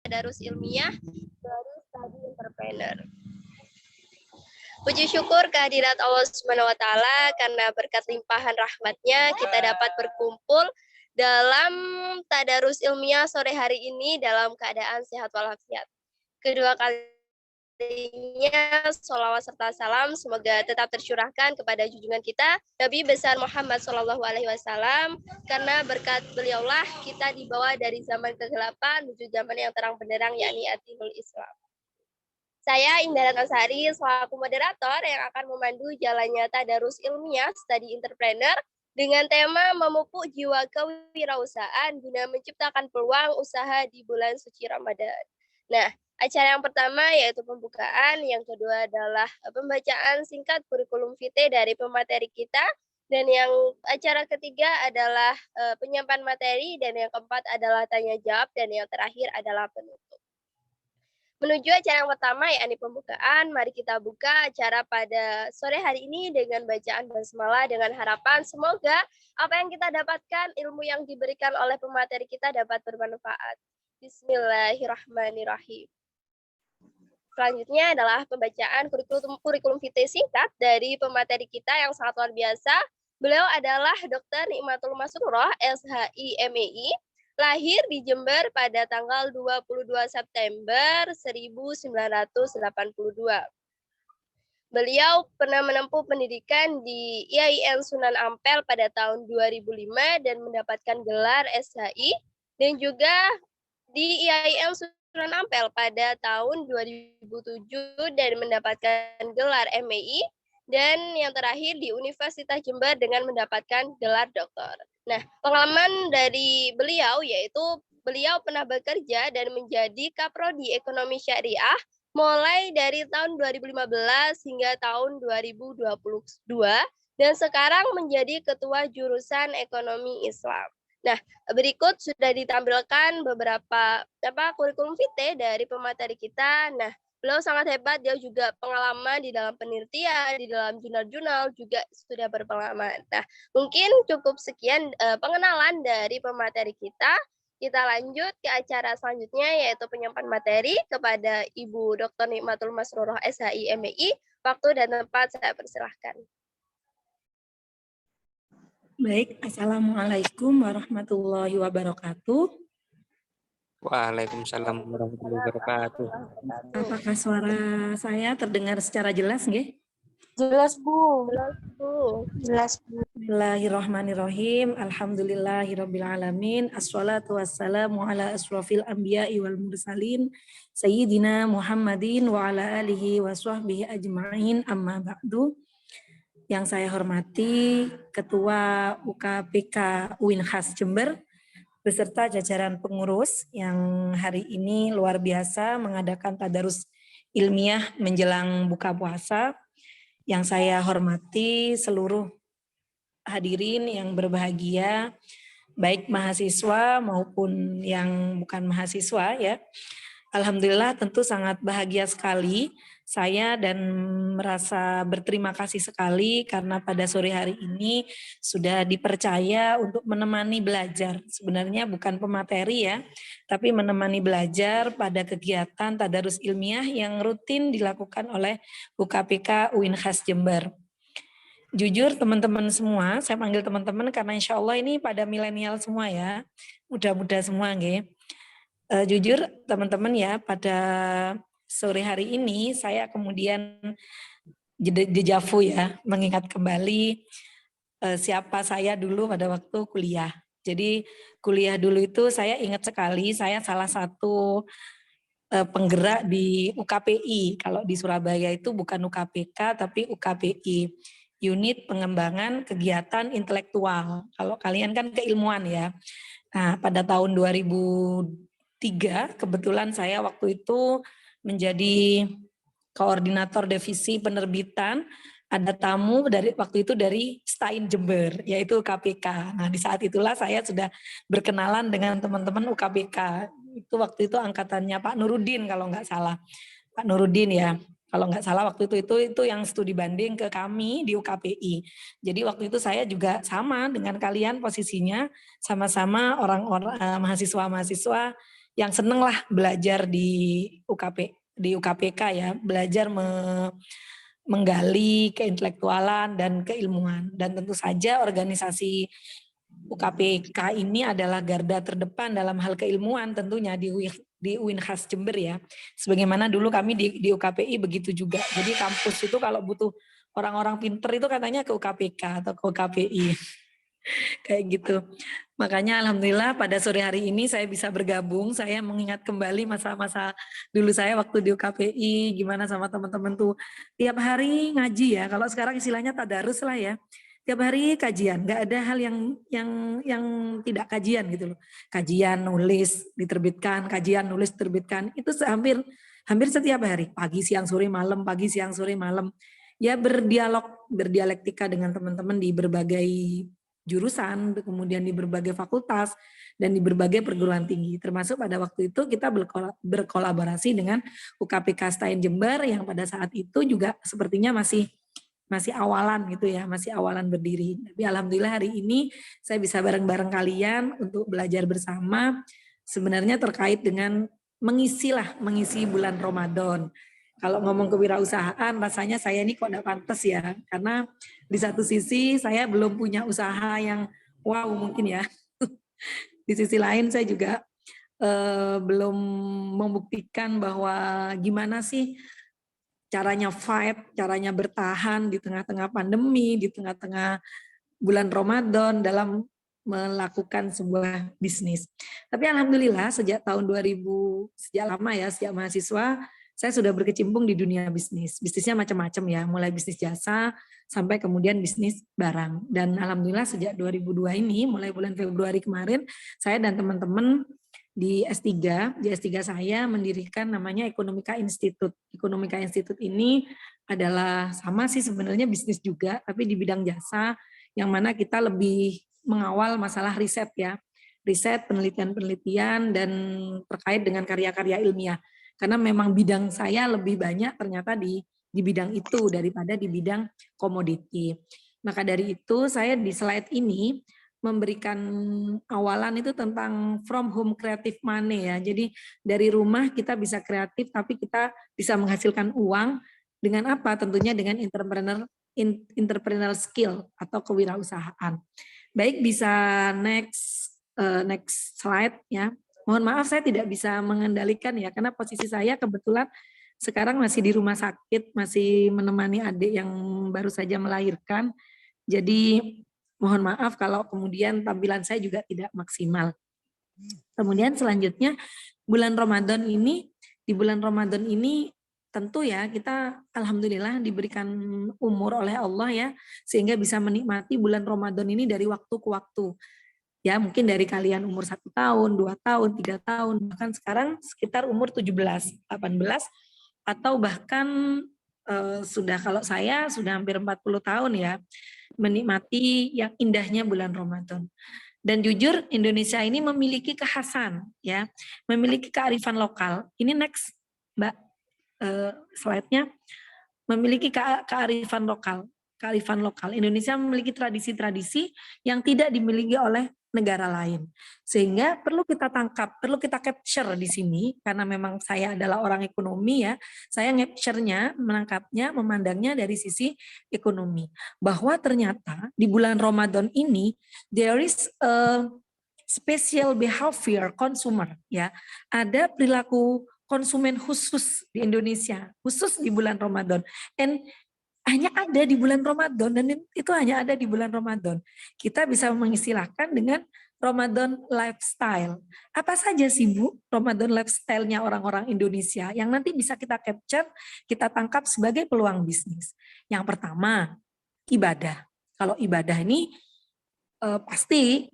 Tadarus Ilmiah dari Study Entrepreneur. Puji syukur kehadirat Allah Subhanahu wa taala karena berkat limpahan rahmatnya kita dapat berkumpul dalam tadarus ilmiah sore hari ini dalam keadaan sehat walafiat. Kedua kalinya sholawat serta salam semoga tetap tercurahkan kepada junjungan kita Nabi besar Muhammad SAW, karena berkat beliaulah kita dibawa dari zaman kegelapan menuju zaman yang terang benderang, yakni Atinul Islam. Saya Indah Ratnasari selaku moderator yang akan memandu jalannya tadarus ilmiah Study Entrepreneur dengan tema memupuk jiwa kewirausahaan guna menciptakan peluang usaha di bulan suci Ramadan. Nah, acara yang pertama yaitu pembukaan, yang kedua adalah pembacaan singkat kurikulum vitae dari pemateri kita, dan yang acara ketiga adalah penyampaian materi, dan yang keempat adalah tanya jawab, dan yang terakhir adalah penutup. Menuju acara yang pertama, yakni pembukaan, mari kita buka acara pada sore hari ini dengan bacaan basmalah dengan harapan semoga apa yang kita dapatkan, ilmu yang diberikan oleh pemateri kita dapat bermanfaat. Bismillahirrahmanirrahim. Selanjutnya adalah pembacaan kurikulum vitae singkat dari pemateri kita yang sangat luar biasa. Beliau adalah Dr. Nikmatul Masroh, SHI MEI, lahir di Jember pada tanggal 22 September 1982. Beliau pernah menempuh pendidikan di IAIN Sunan Ampel pada tahun 2005 dan mendapatkan gelar SHI, dan juga di IAIN Sunan Ampel pada tahun 2007 dan mendapatkan gelar MEI, dan yang terakhir di Universitas Jember dengan mendapatkan gelar doktor. Nah, pengalaman dari beliau yaitu beliau pernah bekerja dan menjadi Kaprodi Ekonomi Syariah mulai dari tahun 2015 hingga tahun 2022, dan sekarang menjadi Ketua Jurusan Ekonomi Islam. Nah, berikut sudah ditampilkan beberapa kurikulum vitae dari pemateri kita. Nah, beliau sangat hebat, dia juga pengalaman di dalam penelitian, di dalam jurnal-jurnal juga sudah berpengalaman. Nah, mungkin cukup sekian pengenalan dari pemateri kita. Kita lanjut ke acara selanjutnya yaitu penyampaian materi kepada Ibu Dr. Nikmatul Masroh SHI MEI. Waktu dan tempat saya persilahkan. Baik, Assalamualaikum warahmatullahi wabarakatuh. Waalaikumsalam warahmatullahi wabarakatuh. Apakah suara saya terdengar secara jelas, nggih? Jelas, Bu. Jelas, Bu. Jelas, Bu. Bismillahirrahmanirrahim. Alhamdulillahirabbil alamin. Assalatu wassalamu ala asrofil anbiya'i wal mursalin sayyidina Muhammadin wa ala alihi wa sahbihi ajma'in, amma ba'du. Yang saya hormati Ketua UKPK UIN Khas Jember beserta jajaran pengurus yang hari ini luar biasa mengadakan tadarus ilmiah menjelang buka puasa. Yang saya hormati seluruh hadirin yang berbahagia, baik mahasiswa maupun yang bukan mahasiswa ya. Alhamdulillah tentu sangat bahagia sekali saya dan merasa berterima kasih sekali karena pada sore hari ini sudah dipercaya untuk menemani belajar. Sebenarnya bukan pemateri ya, tapi menemani belajar pada kegiatan tadarus ilmiah yang rutin dilakukan oleh UKPK UIN Khas Jember. Jujur teman-teman semua, saya panggil teman-teman karena insya Allah ini pada milenial semua ya, muda-muda semua nggih. Jujur teman-teman ya, pada sore hari ini saya kemudian dejavu ya, mengingat kembali siapa saya dulu pada waktu kuliah. Jadi kuliah dulu itu saya ingat sekali, saya salah satu penggerak di UKPI. Kalau di Surabaya itu bukan UKPK tapi UKPI. Unit Pengembangan Kegiatan Intelektual. Kalau kalian kan keilmuan ya. Nah, pada tahun 2003 kebetulan saya waktu itu menjadi koordinator divisi penerbitan. Ada tamu dari waktu itu dari Stain Jember, yaitu UKPK. Nah, di saat itulah saya sudah berkenalan dengan teman-teman UKPK. Itu waktu itu angkatannya Pak Nurudin kalau nggak salah. Pak Nurudin ya. Kalau nggak salah waktu itu yang studi banding ke kami di UKPI. Jadi waktu itu saya juga sama dengan kalian posisinya, sama-sama orang-orang mahasiswa-mahasiswa yang seneng lah belajar di UKPK ya, belajar menggali keintelektualan dan keilmuan. Dan tentu saja organisasi UKPK ini adalah garda terdepan dalam hal keilmuan tentunya di UINHAS Jember ya. Sebagaimana dulu kami di UKPI begitu juga. Jadi kampus itu kalau butuh orang-orang pinter itu katanya ke UKPK atau ke UKPI. Kayak gitu. Makanya alhamdulillah pada sore hari ini saya bisa bergabung. Saya mengingat kembali masa-masa dulu saya waktu di UKPI, gimana sama teman-teman tuh tiap hari ngaji ya. Kalau sekarang istilahnya tadarus lah ya. Tiap hari kajian, nggak ada hal yang tidak kajian gitu loh. Kajian nulis diterbitkan, kajian nulis diterbitkan. Itu hampir setiap hari, pagi siang sore malam, pagi siang sore malam. Ya berdialektika dengan teman-teman di berbagai jurusan, kemudian di berbagai fakultas, dan di berbagai perguruan tinggi. Termasuk pada waktu itu kita berkolaborasi dengan UKPK STAIN Jember yang pada saat itu juga sepertinya masih awalan gitu ya, masih awalan berdiri. Tapi alhamdulillah hari ini saya bisa bareng-bareng kalian untuk belajar bersama sebenarnya terkait dengan mengisi bulan Ramadan. Kalau ngomong kewirausahaan rasanya saya ini kok enggak pantas ya, karena di satu sisi saya belum punya usaha yang wow mungkin ya. Di sisi lain saya juga belum membuktikan bahwa gimana sih caranya fight, caranya bertahan di tengah-tengah pandemi, di tengah-tengah bulan Ramadan dalam melakukan sebuah bisnis. Tapi alhamdulillah sejak tahun 2000, sejak lama ya, sejak mahasiswa, saya sudah berkecimpung di dunia bisnis. Bisnisnya macam-macam ya, mulai bisnis jasa sampai kemudian bisnis barang. Dan alhamdulillah sejak 2002 ini, mulai bulan Februari kemarin, saya dan teman-teman di S3 saya mendirikan namanya Ekonomika Institute. Ekonomika Institute ini adalah sama sih sebenarnya bisnis juga, tapi di bidang jasa, yang mana kita lebih mengawal masalah riset ya. Riset, penelitian-penelitian, dan terkait dengan karya-karya ilmiah. Karena memang bidang saya lebih banyak ternyata di bidang itu daripada di bidang komoditi. Maka dari itu saya di slide ini memberikan awalan itu tentang from home creative money ya. Jadi dari rumah kita bisa kreatif tapi kita bisa menghasilkan uang dengan apa? Tentunya dengan entrepreneurial skill atau kewirausahaan. Baik, bisa next slide ya. Mohon maaf saya tidak bisa mengendalikan ya karena posisi saya kebetulan sekarang masih di rumah sakit, masih menemani adik yang baru saja melahirkan. Jadi mohon maaf kalau kemudian tampilan saya juga tidak maksimal. Kemudian selanjutnya di bulan Ramadan ini tentu ya kita alhamdulillah diberikan umur oleh Allah ya sehingga bisa menikmati bulan Ramadan ini dari waktu ke waktu. Ya mungkin dari kalian umur 1 tahun, 2 tahun, 3 tahun, bahkan sekarang sekitar umur 17, 18 atau bahkan kalau saya sudah hampir 40 tahun ya menikmati yang indahnya bulan Ramadan. Dan jujur Indonesia ini memiliki kekhasan ya, memiliki kearifan lokal. Ini next Mbak slide-nya, memiliki kearifan lokal. Indonesia memiliki tradisi-tradisi yang tidak dimiliki oleh negara lain. Sehingga perlu kita tangkap, perlu kita capture di sini karena memang saya adalah orang ekonomi ya. Saya capture-nya, menangkapnya, memandangnya dari sisi ekonomi. Bahwa ternyata di bulan Ramadan ini there is a special behavior consumer ya. Ada perilaku konsumen khusus di Indonesia, khusus di bulan Ramadan. And hanya ada di bulan Ramadan dan itu hanya ada di bulan Ramadan. Kita bisa mengistilahkan dengan Ramadan lifestyle. Apa saja sih Bu Ramadan lifestyle-nya orang-orang Indonesia yang nanti bisa kita capture, kita tangkap sebagai peluang bisnis. Yang pertama, ibadah. Kalau ibadah ini pasti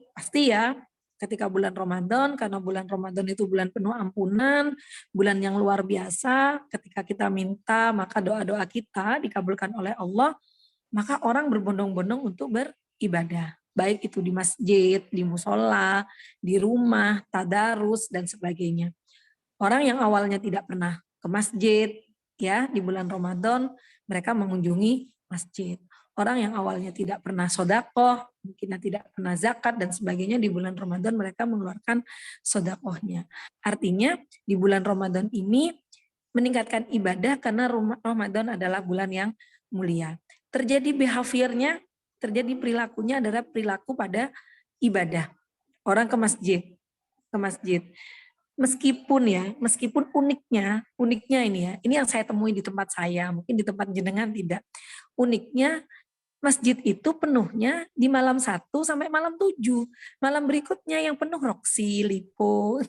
ya ketika bulan Ramadan, karena bulan Ramadan itu bulan penuh ampunan, bulan yang luar biasa, ketika kita minta, maka doa-doa kita dikabulkan oleh Allah, maka orang berbondong-bondong untuk beribadah. Baik itu di masjid, di musola, di rumah, tadarus, dan sebagainya. Orang yang awalnya tidak pernah ke masjid, ya di bulan Ramadan, mereka mengunjungi masjid. Orang yang awalnya tidak pernah sodakoh, mungkin tidak pernah zakat dan sebagainya, di bulan Ramadan mereka mengeluarkan sodakohnya. Artinya di bulan Ramadan ini meningkatkan ibadah karena Ramadan adalah bulan yang mulia. Terjadi behaviornya, terjadi perilakunya adalah perilaku pada ibadah. Orang ke masjid. Meskipun uniknya ini yang saya temui di tempat saya, mungkin di tempat jenengan tidak. Uniknya masjid itu penuhnya di malam 1 sampai malam 7. Malam berikutnya yang penuh Roxy, Lipo.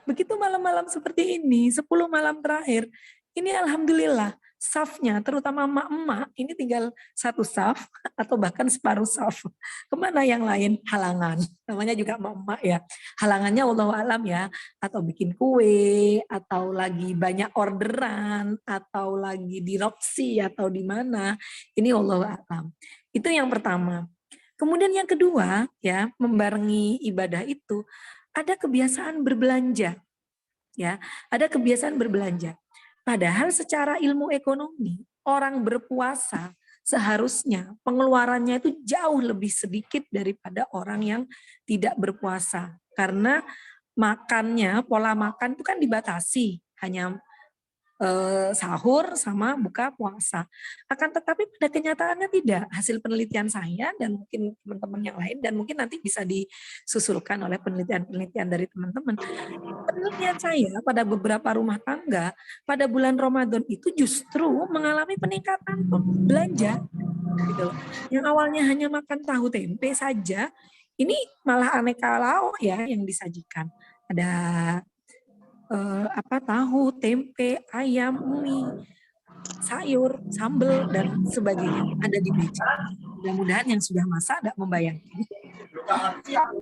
Begitu malam-malam seperti ini, 10 malam terakhir, ini alhamdulillah safnya, terutama emak-emak, ini tinggal satu saf atau bahkan separuh saf. Kemana yang lain? Halangan. Namanya juga emak-emak ya. Halangannya wallahu alam ya, atau bikin kue, atau lagi banyak orderan, atau lagi di Roxy atau di mana. Ini wallahu alam. Itu yang pertama. Kemudian yang kedua ya, membarengi ibadah itu ada kebiasaan berbelanja. Ya, ada kebiasaan berbelanja. Padahal secara ilmu ekonomi, orang berpuasa seharusnya pengeluarannya itu jauh lebih sedikit daripada orang yang tidak berpuasa. Karena makannya, pola makan itu kan dibatasi, hanya sahur sama buka puasa. Akan tetapi pada kenyataannya tidak. Hasil penelitian saya dan mungkin teman-teman yang lain dan mungkin nanti bisa disusulkan oleh penelitian-penelitian dari teman-teman. Penelitian saya pada beberapa rumah tangga pada bulan Ramadan itu justru mengalami peningkatan belanja. Gitu loh. Yang awalnya hanya makan tahu tempe saja, ini malah aneka lauk ya yang disajikan. Ada tahu, tempe, ayam, mie, sayur, sambal dan sebagainya ada di meja. Mudah-mudahan yang sudah masak tidak membayangkan.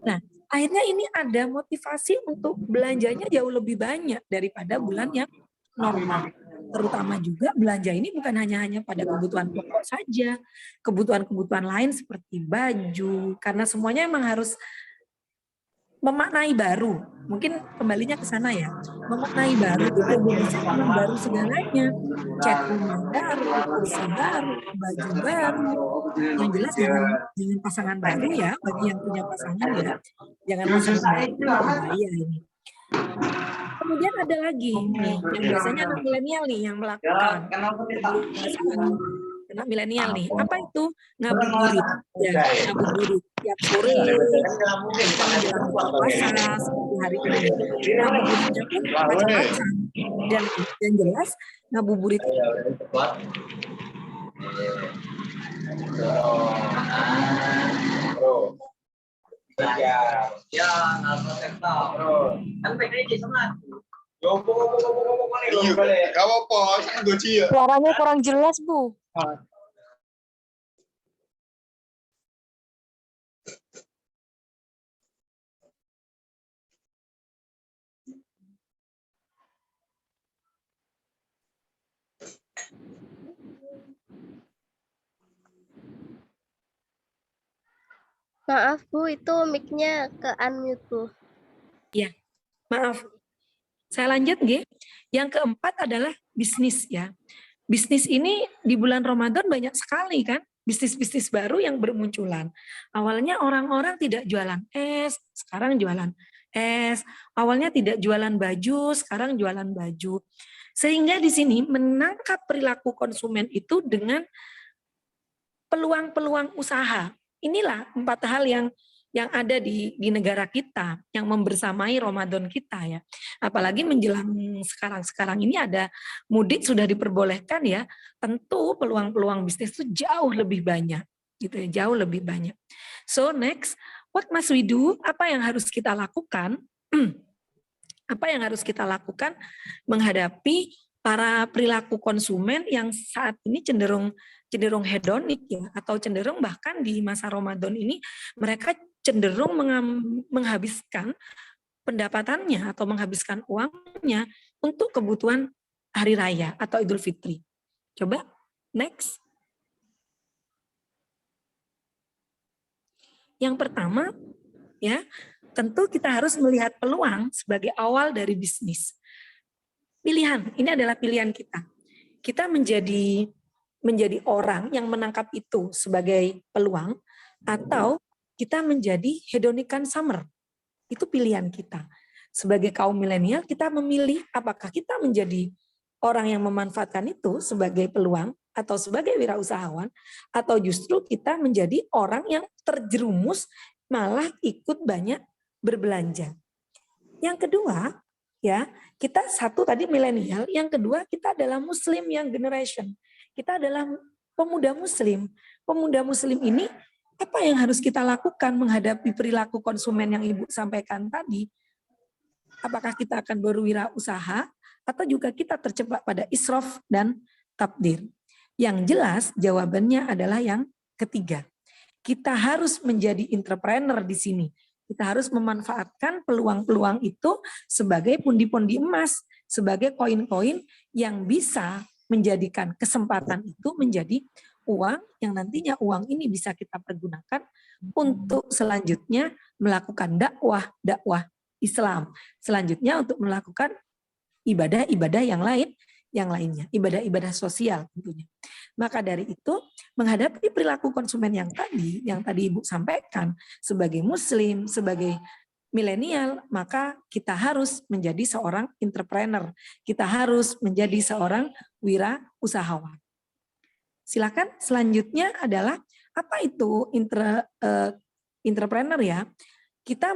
Nah, akhirnya ini ada motivasi untuk belanjanya jauh lebih banyak daripada bulan yang normal. Terutama juga belanja ini bukan hanya pada kebutuhan pokok saja, kebutuhan-kebutuhan lain seperti baju, karena semuanya memang harus memaknai baru, mungkin kembalinya ke sana ya, memaknai baru itu tidak bisa memang baru segalanya, cat rumah baru, kursi baru, baju baru, yang jelas jangan pasangan baru ya, bagi yang punya pasangan ya, jangan pasangan baru, bahaya ini. Kemudian ada lagi nih, yang biasanya anak milenial nih yang melakukan anak milenial nih, apa itu? Ngabuburit. Ya, ngabuburit tiap sore, menjelang buka puasa, seperti hari ini. Ngabuburitnya pun macam-macam. Dan jelas, ngabuburit suaranya kurang jelas, Bu. Maaf Bu, itu mic-nya ke unmute Bu. Ya, maaf. Saya lanjut nggih. Yang keempat adalah bisnis ya. Bisnis ini di bulan Ramadan banyak sekali kan, bisnis-bisnis baru yang bermunculan. Awalnya orang-orang tidak jualan es, sekarang jualan es. Awalnya tidak jualan baju, sekarang jualan baju. Sehingga di sini menangkap perilaku konsumen itu dengan peluang-peluang usaha. Inilah 4 hal yang ada di negara kita, yang membersamai Ramadan kita ya. Apalagi menjelang sekarang ini ada mudik sudah diperbolehkan ya, tentu peluang-peluang bisnis itu jauh lebih banyak, gitu ya, jauh lebih banyak. So next, what must we do? Apa yang harus kita lakukan? Apa yang harus kita lakukan menghadapi para perilaku konsumen yang saat ini cenderung hedonik ya, atau cenderung bahkan di masa Ramadan ini mereka cenderung menghabiskan pendapatannya atau menghabiskan uangnya untuk kebutuhan hari raya atau Idul Fitri. Coba next. Yang pertama ya, tentu kita harus melihat peluang sebagai awal dari bisnis. Pilihan, ini adalah pilihan kita. Kita menjadi menjadi orang yang menangkap itu sebagai peluang, atau kita menjadi hedonic consumer. Itu pilihan kita. Sebagai kaum milenial, kita memilih apakah kita menjadi orang yang memanfaatkan itu sebagai peluang atau sebagai wirausahawan, atau justru kita menjadi orang yang terjerumus malah ikut banyak berbelanja. Yang kedua, ya, kita satu tadi milenial, yang kedua kita adalah Muslim yang generation. Kita adalah pemuda Muslim. Pemuda Muslim ini apa yang harus kita lakukan menghadapi perilaku konsumen yang Ibu sampaikan tadi? Apakah kita akan berwirausaha atau juga kita terjebak pada israf dan tabdir? Yang jelas jawabannya adalah yang ketiga. Kita harus menjadi entrepreneur di sini. Kita harus memanfaatkan peluang-peluang itu sebagai pundi-pundi emas, sebagai koin-koin yang bisa menjadikan kesempatan itu menjadi uang yang nantinya uang ini bisa kita pergunakan untuk selanjutnya melakukan dakwah Islam. Selanjutnya untuk melakukan ibadah-ibadah yang lainnya, ibadah-ibadah sosial tentunya. Maka dari itu, menghadapi perilaku konsumen yang tadi Ibu sampaikan, sebagai Muslim, sebagai milenial, maka kita harus menjadi seorang entrepreneur. Kita harus menjadi seorang wirausahawan. Silakan selanjutnya adalah apa itu entrepreneur ya? Kita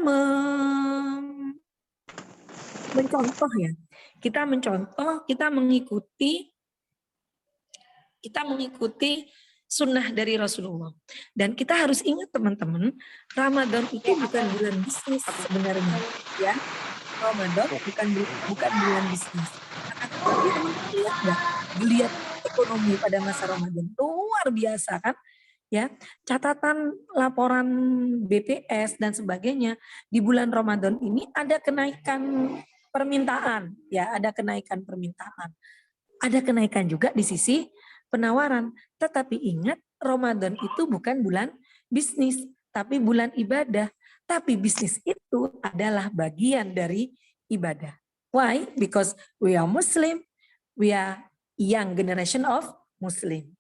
mencontoh ya. Kita mencontoh, kita mengikuti sunnah dari Rasulullah. Dan kita harus ingat teman-teman, Ramadan itu bukan bulan bisnis sebenarnya, ya. Ramadan bukan bulan bisnis. Tapi teman-teman lihat nggak? Lihat ekonomi pada masa Ramadan luar biasa kan? Ya, catatan laporan BPS dan sebagainya di bulan Ramadan ini ada kenaikan permintaan, ya, ada kenaikan permintaan. Ada kenaikan juga di sisi penawaran. Tetapi ingat, Ramadan itu bukan bulan bisnis, tapi bulan ibadah. Tapi bisnis itu adalah bagian dari ibadah. Why? Because we are Muslim, we are young generation of Muslim.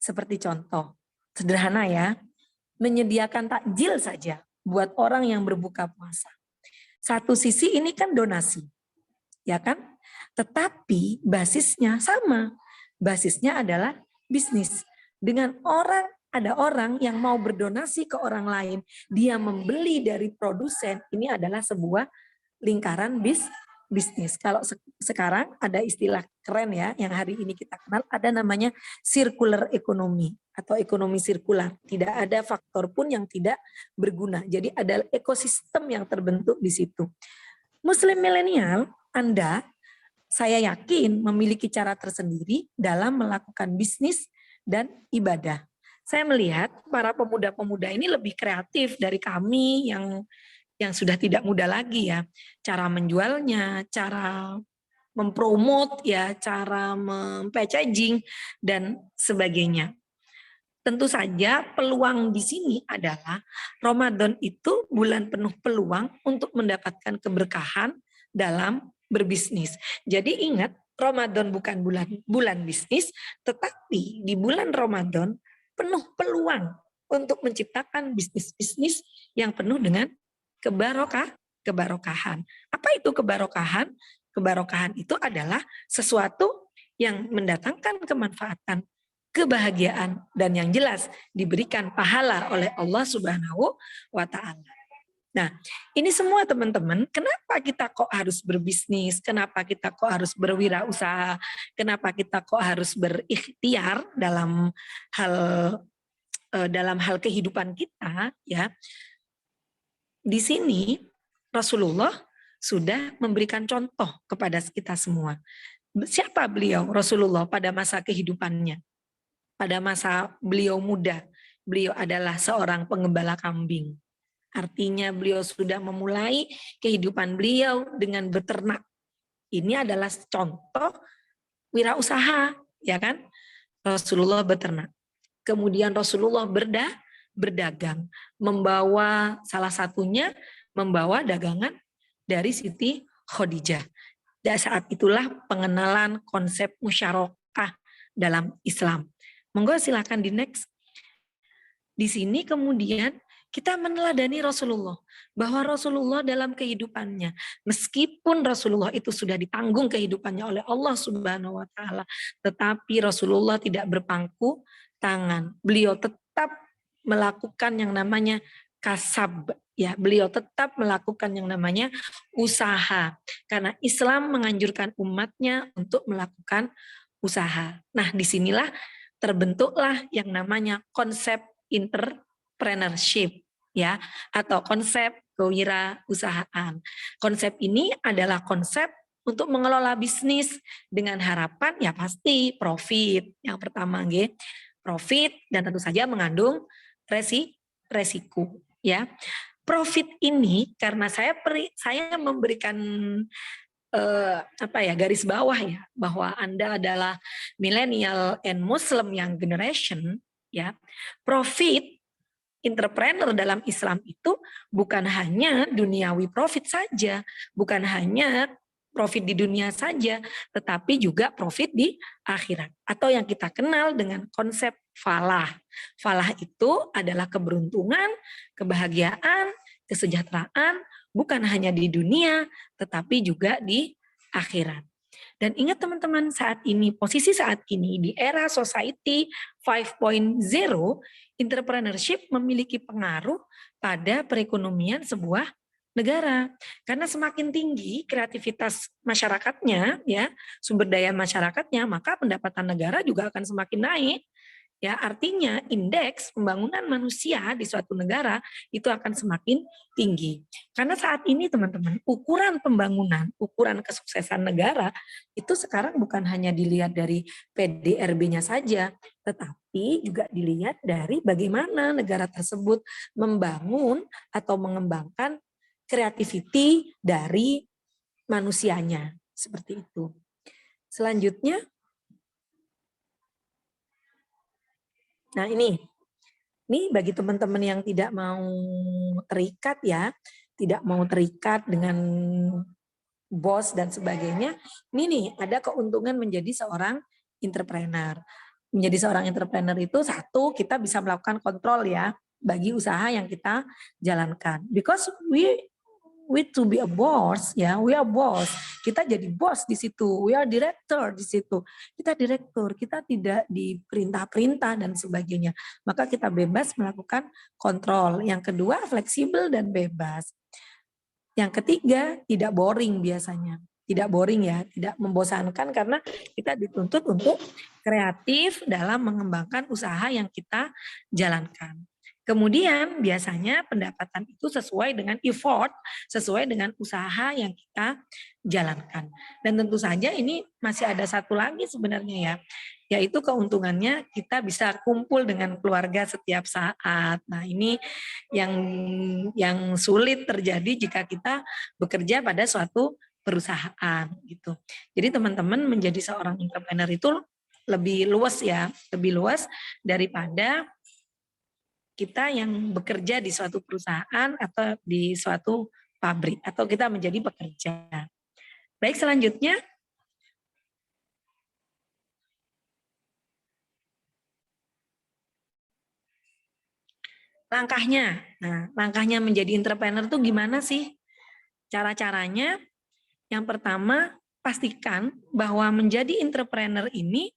Seperti contoh, sederhana ya, menyediakan takjil saja buat orang yang berbuka puasa. Satu sisi ini kan donasi, ya kan? Tetapi basisnya sama. Basisnya adalah bisnis. Ada orang yang mau berdonasi ke orang lain, dia membeli dari produsen, ini adalah sebuah lingkaran bisnis. Kalau sekarang ada istilah keren ya, yang hari ini kita kenal, ada namanya circular economy atau ekonomi sirkular. Tidak ada faktor pun yang tidak berguna. Jadi ada ekosistem yang terbentuk di situ. Muslim milenial, Anda, saya yakin memiliki cara tersendiri dalam melakukan bisnis dan ibadah. Saya melihat para pemuda-pemuda ini lebih kreatif dari kami yang sudah tidak muda lagi ya. Cara menjualnya, cara mempromot ya, cara packaging dan sebagainya. Tentu saja peluang di sini adalah Ramadan itu bulan penuh peluang untuk mendapatkan keberkahan dalam berbisnis. Jadi ingat, Ramadan bukan bulan bisnis, tetapi di bulan Ramadan penuh peluang untuk menciptakan bisnis-bisnis yang penuh dengan kebarokahan. Apa itu kebarokahan? Kebarokahan itu adalah sesuatu yang mendatangkan kemanfaatan, kebahagiaan, dan yang jelas diberikan pahala oleh Allah Subhanahu wa Ta'ala. Nah, ini semua teman-teman, kenapa kita kok harus berbisnis, kenapa kita kok harus berwirausaha, kenapa kita kok harus berikhtiar dalam hal kehidupan kita, ya. Di sini Rasulullah sudah memberikan contoh kepada kita semua. Siapa beliau Rasulullah pada masa kehidupannya? Pada masa beliau muda, beliau adalah seorang pengembala kambing. Artinya beliau sudah memulai kehidupan beliau dengan beternak. Ini adalah contoh wirausaha, ya kan? Rasulullah beternak. Kemudian Rasulullah berdagang, salah satunya membawa dagangan dari Siti Khadijah. Dan saat itulah pengenalan konsep musyarakah dalam Islam. Monggo silakan di next. Di sini kemudian kita meneladani Rasulullah, bahwa Rasulullah dalam kehidupannya, meskipun Rasulullah itu sudah ditanggung kehidupannya oleh Allah Subhanahu wa taala, tetapi Rasulullah tidak berpangku tangan. Beliau tetap melakukan yang namanya kasab, ya, beliau tetap melakukan yang namanya usaha, karena Islam menganjurkan umatnya untuk melakukan usaha. Nah, disinilah terbentuklah yang namanya konsep entrepreneurship, ya, atau konsep kewirausahaan. Konsep ini adalah konsep untuk mengelola bisnis dengan harapan ya pasti profit. Yang pertama, profit, dan tentu saja mengandung resiko, ya. Profit ini karena saya memberikan garis bawah, ya, bahwa Anda adalah millennial and Muslim young generation, ya. Profit entrepreneur dalam Islam itu bukan hanya duniawi profit saja, bukan hanya profit di dunia saja, tetapi juga profit di akhirat, atau yang kita kenal dengan konsep falah. Falah itu adalah keberuntungan, kebahagiaan, kesejahteraan, bukan hanya di dunia, tetapi juga di akhirat. Dan ingat teman-teman, posisi saat ini di era society 5.0, entrepreneurship memiliki pengaruh pada perekonomian sebuah negara. Karena semakin tinggi kreativitas masyarakatnya, ya, sumber daya masyarakatnya, maka pendapatan negara juga akan semakin naik. Ya, artinya indeks pembangunan manusia di suatu negara itu akan semakin tinggi. Karena saat ini teman-teman, ukuran pembangunan, ukuran kesuksesan negara itu sekarang bukan hanya dilihat dari PDRB-nya saja, tetapi juga dilihat dari bagaimana negara tersebut membangun atau mengembangkan creativity dari manusianya, seperti itu. Selanjutnya, nah ini bagi teman-teman yang tidak mau terikat, ya, tidak mau terikat dengan bos dan sebagainya, ini nih ada keuntungan menjadi seorang entrepreneur. Menjadi seorang entrepreneur itu, satu, kita bisa melakukan kontrol, ya, bagi usaha yang kita jalankan. Because we to be a boss, ya, we are boss. Kita jadi bos di situ, we are director di situ. Kita direktur, kita tidak diperintah-perintah dan sebagainya. Maka kita bebas melakukan kontrol. Yang kedua, fleksibel dan bebas. Yang ketiga, tidak boring biasanya. Tidak boring, ya, tidak membosankan karena kita dituntut untuk kreatif dalam mengembangkan usaha yang kita jalankan. Kemudian biasanya pendapatan itu sesuai dengan effort, sesuai dengan usaha yang kita jalankan. Dan tentu saja ini masih ada satu lagi sebenarnya, ya, yaitu keuntungannya kita bisa kumpul dengan keluarga setiap saat. Nah, ini yang sulit terjadi jika kita bekerja pada suatu perusahaan gitu. Jadi teman-teman menjadi seorang entrepreneur itu lebih luas, ya, lebih luas daripada kita yang bekerja di suatu perusahaan atau di suatu pabrik, atau kita menjadi pekerja. Baik, selanjutnya. Langkahnya. Nah, langkahnya menjadi entrepreneur itu gimana sih? Cara-caranya, yang pertama, pastikan bahwa menjadi entrepreneur ini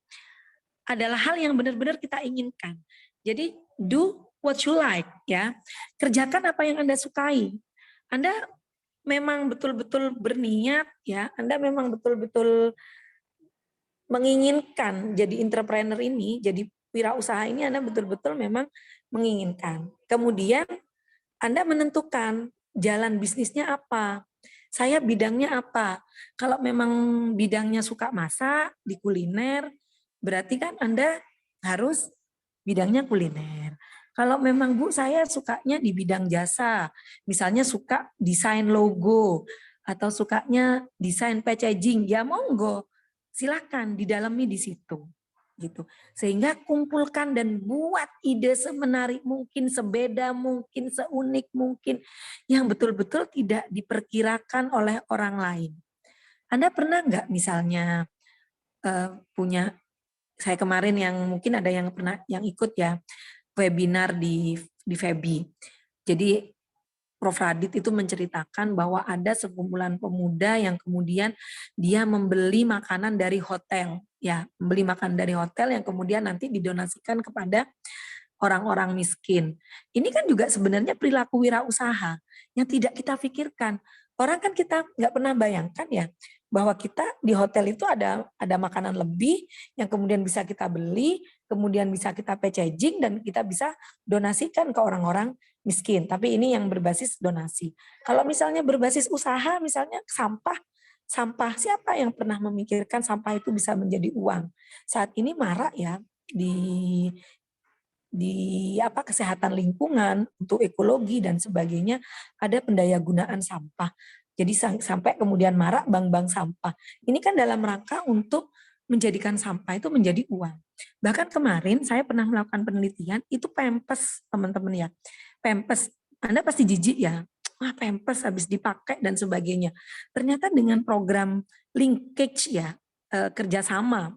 adalah hal yang benar-benar kita inginkan. Jadi, do what you like, ya. Kerjakan apa yang Anda sukai. Anda memang betul-betul berniat, ya. Anda memang betul-betul menginginkan jadi entrepreneur ini, jadi wirausaha ini, Anda betul-betul memang menginginkan. Kemudian Anda menentukan jalan bisnisnya apa. Saya bidangnya apa. Kalau memang bidangnya suka masak di kuliner, berarti kan Anda harus bidangnya kuliner. Kalau memang Bu, saya sukanya di bidang jasa, misalnya suka desain logo, atau sukanya desain packaging, ya monggo, silakan didalami di situ. Gitu. Sehingga kumpulkan dan buat ide semenarik mungkin, sebeda mungkin, seunik mungkin, yang betul-betul tidak diperkirakan oleh orang lain. Anda pernah nggak misalnya punya saya kemarin yang mungkin ada yang pernah yang ikut ya webinar di FEBI. Jadi Prof. Radit itu menceritakan bahwa ada sekumpulan pemuda yang kemudian dia membeli makanan dari hotel, ya, membeli makanan dari hotel yang kemudian nanti didonasikan kepada orang-orang miskin. Ini kan juga sebenarnya perilaku wirausaha yang tidak kita pikirkan. Orang kan kita nggak pernah bayangkan ya bahwa kita di hotel itu ada makanan lebih yang kemudian bisa kita beli, kemudian bisa kita packaging dan kita bisa donasikan ke orang-orang miskin. Tapi ini yang berbasis donasi. Kalau misalnya berbasis usaha, misalnya sampah siapa yang pernah memikirkan sampah itu bisa menjadi uang? Saat ini marak ya di kesehatan lingkungan, untuk ekologi dan sebagainya, ada pendayagunaan sampah. Jadi sampai kemudian marak bank-bank sampah. Ini kan dalam rangka untuk menjadikan sampah itu menjadi uang. Bahkan kemarin saya pernah melakukan penelitian, itu Pampers, teman-teman ya. Pampers, Anda pasti jijik ya, wah Pampers habis dipakai dan sebagainya. Ternyata dengan program linkage ya, kerjasama.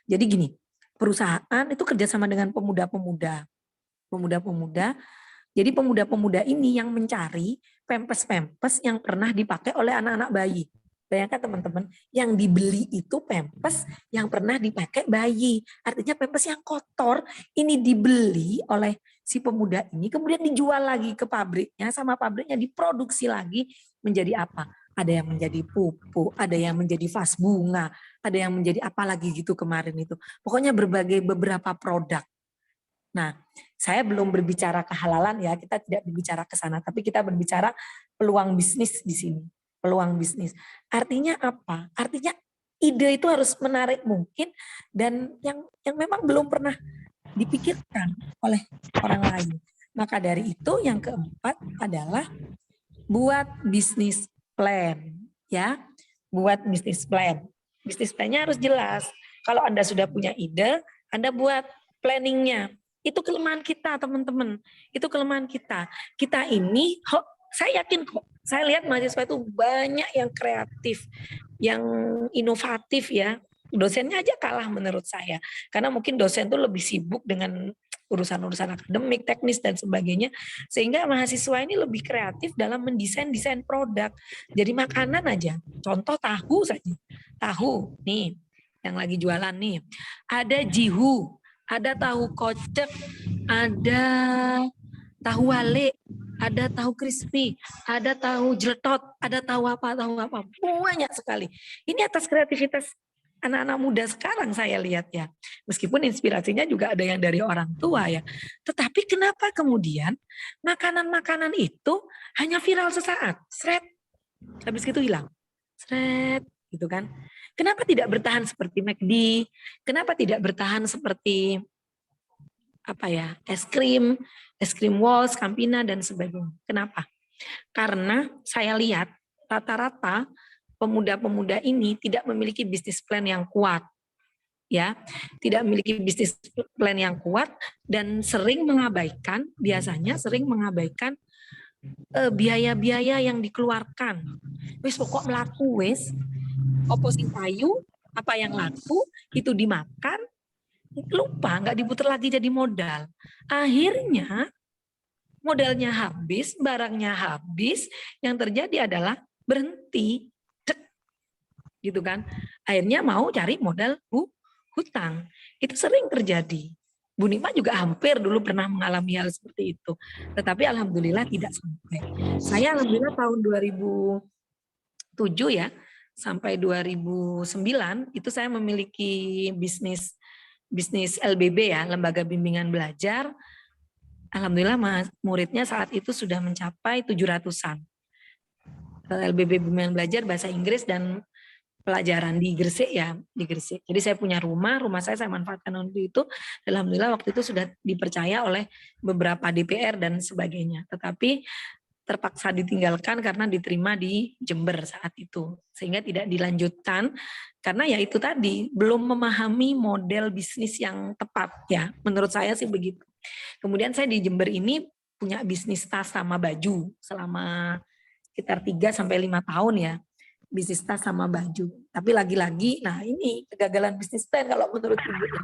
Jadi gini, perusahaan itu kerjasama dengan pemuda-pemuda. Jadi pemuda-pemuda ini yang mencari Pampers yang pernah dipakai oleh anak-anak bayi. Bayangkan teman-teman, yang dibeli itu Pampers yang pernah dipakai bayi. Artinya Pampers yang kotor, ini dibeli oleh si pemuda ini, kemudian dijual lagi ke pabriknya, sama pabriknya diproduksi lagi menjadi apa? Ada yang menjadi pupuk, ada yang menjadi vas bunga, ada yang menjadi apa lagi gitu kemarin itu. Pokoknya beberapa produk. Nah, saya belum berbicara kehalalan ya, kita tidak berbicara ke sana, tapi kita berbicara peluang bisnis di sini. Peluang bisnis. Artinya apa? Artinya ide itu harus menarik mungkin dan yang memang belum pernah dipikirkan oleh orang lain. Maka dari itu yang keempat adalah buat bisnis plan, ya. Buat bisnis plan. Bisnis plan-nya harus jelas. Kalau Anda sudah punya ide, Anda buat planningnya. Itu kelemahan kita, teman-teman. Itu kelemahan kita. Kita ini, saya yakin kok, saya lihat mahasiswa itu banyak yang kreatif, yang inovatif ya. Dosennya aja kalah menurut saya. Karena mungkin dosen itu lebih sibuk dengan urusan-urusan akademik, teknis, dan sebagainya. Sehingga mahasiswa ini lebih kreatif dalam mendesain produk. Jadi makanan aja. Contoh tahu saja. Tahu, nih, yang lagi jualan nih. Ada jihu, ada tahu kocek, ada tahu wale, ada tahu crispy, ada tahu jeletot, ada tahu apa. Banyak sekali. Ini atas kreativitas anak-anak muda sekarang saya lihat ya. Meskipun inspirasinya juga ada yang dari orang tua ya. Tetapi kenapa kemudian makanan-makanan itu hanya viral sesaat, seret, habis itu hilang, seret, gitu kan. Kenapa tidak bertahan seperti McD? Kenapa tidak bertahan seperti apa ya, es krim Walls, Campina dan sebagainya? Kenapa? Karena saya lihat rata-rata pemuda-pemuda ini tidak memiliki bisnis plan yang kuat, ya, tidak memiliki bisnis plan yang kuat dan biasanya sering mengabaikan biaya-biaya yang dikeluarkan. Wis pokok melaku wis, opo sing payu, apa yang laku itu dimakan, lupa, nggak diputar lagi jadi modal. Akhirnya modalnya habis, barangnya habis, yang terjadi adalah berhenti, gitu kan. Akhirnya mau cari modal hutang. Itu sering terjadi. Bu Nima juga hampir dulu pernah mengalami hal seperti itu. Tetapi alhamdulillah tidak sampai. Saya alhamdulillah tahun 2007 ya, sampai 2009 itu saya memiliki bisnis LBB ya, Lembaga Bimbingan Belajar. Alhamdulillah muridnya saat itu sudah mencapai 700-an. LBB Bimbingan Belajar bahasa Inggris dan pelajaran di Gresik ya, di Gresik. Jadi saya punya rumah saya manfaatkan untuk itu. Alhamdulillah waktu itu sudah dipercaya oleh beberapa DPR dan sebagainya. Tetapi terpaksa ditinggalkan karena diterima di Jember saat itu, sehingga tidak dilanjutkan karena ya itu tadi belum memahami model bisnis yang tepat ya, menurut saya sih begitu. Kemudian saya di Jember ini punya bisnis tas sama baju selama sekitar 3-5 tahun ya, bisnis tas sama baju. Tapi lagi-lagi, nah ini kegagalan bisnis plan kalau menurut Ibu ya.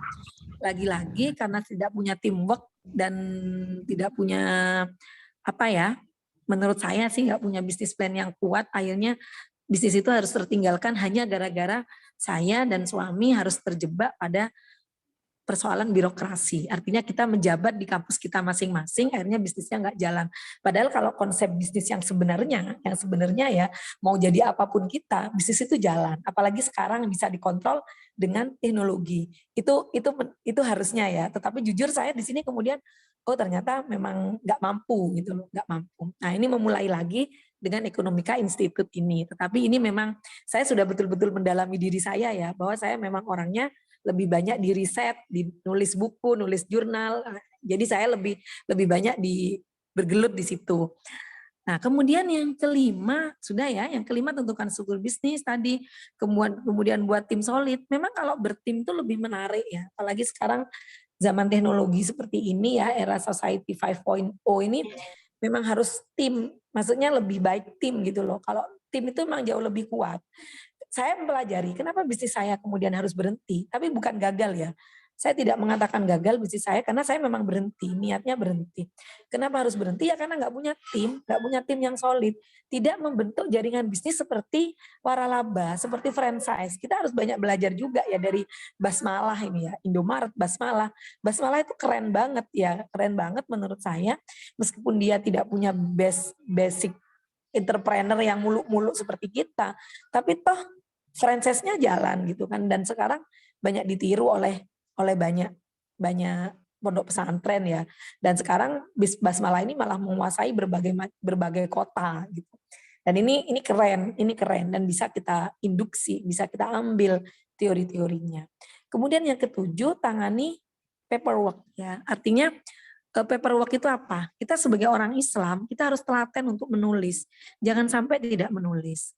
Lagi-lagi karena tidak punya teamwork dan tidak punya apa ya, menurut saya sih nggak punya bisnis plan yang kuat, akhirnya bisnis itu harus tertinggalkan hanya gara-gara saya dan suami harus terjebak pada persoalan birokrasi. Artinya kita menjabat di kampus kita masing-masing, akhirnya bisnisnya nggak jalan. Padahal kalau konsep bisnis yang sebenarnya ya mau jadi apapun kita, bisnis itu jalan. Apalagi sekarang bisa dikontrol dengan teknologi. Itu harusnya ya. Tetapi jujur saya di sini kemudian oh ternyata memang nggak mampu gitu loh, nggak mampu. Nah ini memulai lagi dengan Ekonomika Institute ini. Tetapi ini memang saya sudah betul-betul mendalami diri saya ya, bahwa saya memang orangnya lebih banyak di riset, di nulis buku, nulis jurnal. Jadi saya lebih banyak bergelut di situ. Nah, kemudian yang kelima, sudah ya, yang kelima tentukan struktur bisnis tadi, kemudian buat tim solid. Memang kalau bertim itu lebih menarik ya, apalagi sekarang zaman teknologi seperti ini ya, era society 5.0 ini memang harus tim, maksudnya lebih baik tim gitu loh. Kalau tim itu memang jauh lebih kuat. Saya mempelajari kenapa bisnis saya kemudian harus berhenti, tapi bukan gagal ya. Saya tidak mengatakan gagal bisnis saya karena saya memang berhenti, niatnya berhenti. Kenapa harus berhenti? Ya karena nggak punya tim yang solid. Tidak membentuk jaringan bisnis seperti waralaba, seperti franchise. Kita harus banyak belajar juga ya dari Basmalah ini ya, Indomaret, Basmalah. Basmalah itu keren banget ya, keren banget menurut saya. Meskipun dia tidak punya basic entrepreneur yang muluk-muluk seperti kita, tapi toh franchise-nya jalan gitu kan, dan sekarang banyak ditiru oleh banyak pondok pesantren ya, dan sekarang Basmalah ini malah menguasai berbagai kota gitu. Dan ini keren dan bisa kita induksi, bisa kita ambil teori-teorinya. Kemudian yang ketujuh, tangani paperwork ya. Artinya paperwork itu apa? Kita sebagai orang Islam, kita harus telaten untuk menulis. Jangan sampai tidak menulis.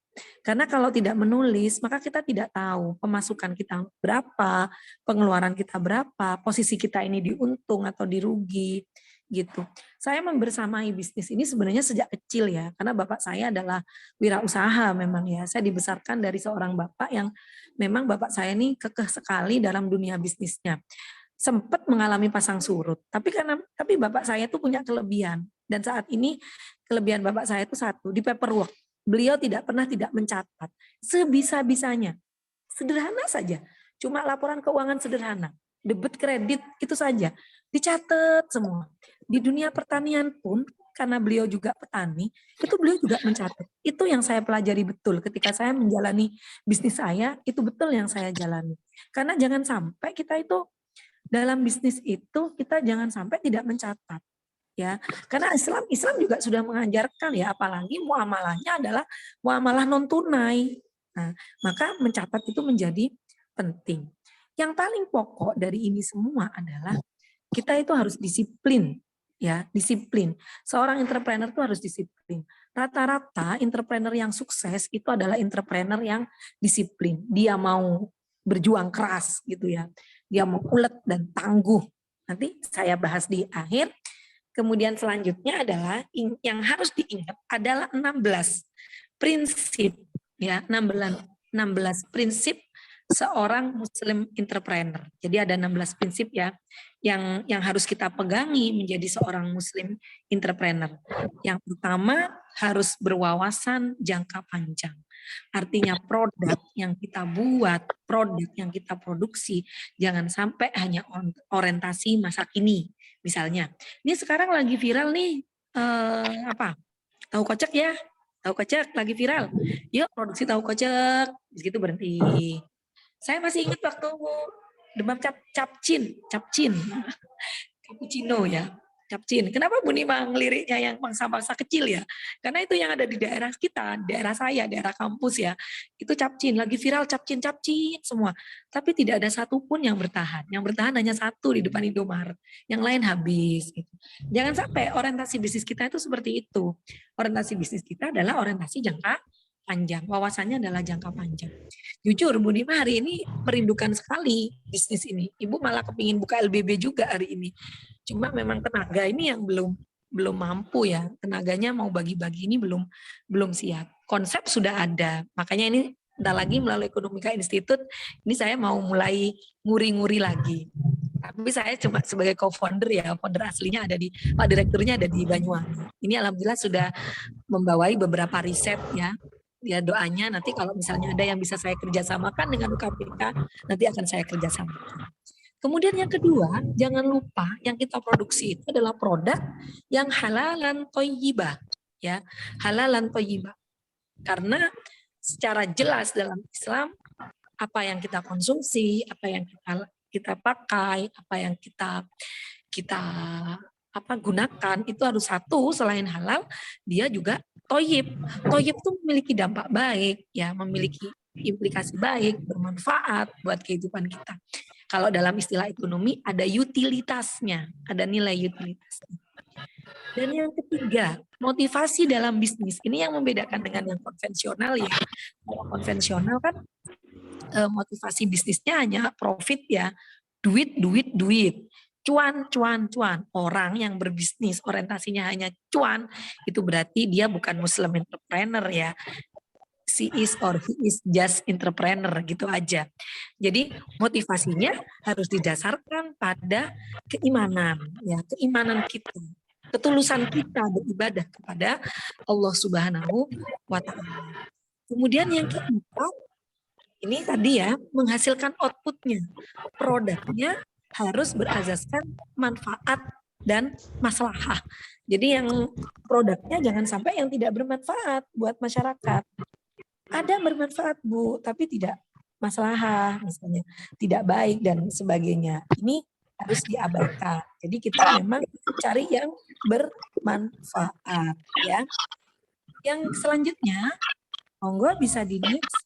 Karena kalau tidak menulis, maka kita tidak tahu pemasukan kita berapa, pengeluaran kita berapa, posisi kita ini diuntung atau dirugi, gitu. Saya membersamai bisnis ini sebenarnya sejak kecil ya, karena bapak saya adalah wirausaha memang ya. Saya dibesarkan dari seorang bapak yang memang bapak saya ini kekeh sekali dalam dunia bisnisnya. Sempat mengalami pasang surut, tapi bapak saya itu punya kelebihan, dan saat ini kelebihan bapak saya itu satu, di paperwork. Beliau tidak pernah tidak mencatat, sebisa-bisanya, sederhana saja, cuma laporan keuangan sederhana, debit kredit itu saja, dicatat semua. Di dunia pertanian pun, karena beliau juga petani, itu beliau juga mencatat. Itu yang saya pelajari betul ketika saya menjalani bisnis saya, itu betul yang saya jalani. Karena jangan sampai kita itu dalam bisnis itu kita jangan sampai tidak mencatat ya, karena Islam juga sudah mengajarkan ya, apalagi muamalahnya adalah muamalah non tunai. Nah, maka mencatat itu menjadi penting. Yang paling pokok dari ini semua adalah kita itu harus disiplin ya, disiplin. Seorang entrepreneur itu harus disiplin. Rata-rata entrepreneur yang sukses itu adalah entrepreneur yang disiplin. Dia mau berjuang keras gitu ya. Dia mau ulet dan tangguh. Nanti saya bahas di akhir. Kemudian selanjutnya adalah yang harus diingat adalah 16 prinsip ya, 16 prinsip seorang muslim entrepreneur. Jadi ada 16 prinsip ya yang harus kita pegangi menjadi seorang muslim entrepreneur. Yang pertama harus berwawasan jangka panjang. Artinya produk yang kita buat, produk yang kita produksi jangan sampai hanya orientasi masa kini. Misalnya, ini sekarang lagi viral nih tahu kocek ya, tahu kocek lagi viral. Yuk produksi tahu kocek, begitu berhenti. Saya masih ingat waktu demam capcin, cappuccino ya. Capcin. Kenapa Bu Nima ngeliriknya yang bangsa-bangsa kecil ya? Karena itu yang ada di daerah kita, daerah saya, daerah kampus ya. Itu capcin, lagi viral capcin semua. Tapi tidak ada satupun yang bertahan. Yang bertahan hanya satu di depan Indomaret. Yang lain habis. Gitu. Jangan sampai orientasi bisnis kita itu seperti itu. Orientasi bisnis kita adalah orientasi jangka panjang. Wawasannya adalah jangka panjang. Jujur Bu Nima hari ini merindukan sekali bisnis ini. Ibu malah kepingin buka LBB juga hari ini. Cuma memang tenaga ini yang belum mampu ya. Tenaganya mau bagi-bagi ini belum siap. Konsep sudah ada. Makanya ini Entah lagi melalui Ekonomika Institute, ini saya mau mulai nguri-nguri lagi. Tapi saya cuma sebagai co-founder ya, founder aslinya ada di, Pak Direkturnya ada di Banyuwangi. Ini alhamdulillah sudah membawai beberapa riset ya. Ya doanya nanti kalau misalnya ada yang bisa saya kerjasamakan dengan UKPK, nanti akan saya kerjasamakan. Kemudian yang kedua, jangan lupa yang kita produksi itu adalah produk yang halalan thayyibah, ya, halalan thayyibah. Karena secara jelas dalam Islam apa yang kita konsumsi, apa yang kita pakai, apa yang kita gunakan itu harus satu, selain halal dia juga thayyib. Thayyib itu memiliki dampak baik, ya, memiliki implikasi baik, bermanfaat buat kehidupan kita. Kalau dalam istilah ekonomi ada utilitasnya, ada nilai utilitasnya. Dan yang ketiga, motivasi dalam bisnis. Ini yang membedakan dengan yang konvensional ya. Kalau konvensional kan motivasi bisnisnya hanya profit ya. Duit, duit, duit. Cuan, cuan, cuan. Orang yang berbisnis orientasinya hanya cuan, itu berarti dia bukan Muslim entrepreneur ya. She is or he is just entrepreneur gitu aja. Jadi motivasinya harus didasarkan pada keimanan ya, keimanan kita, ketulusan kita beribadah kepada Allah Subhanahu wa taala. Kemudian yang keempat, ini tadi ya, menghasilkan outputnya. Produknya harus berasaskan manfaat dan maslahah. Jadi yang produknya jangan sampai yang tidak bermanfaat buat masyarakat. Ada bermanfaat Bu, tapi tidak maslahah misalnya, tidak baik dan sebagainya. Ini harus diabaikan. Jadi kita memang cari yang bermanfaat ya. Yang selanjutnya, monggo bisa di next.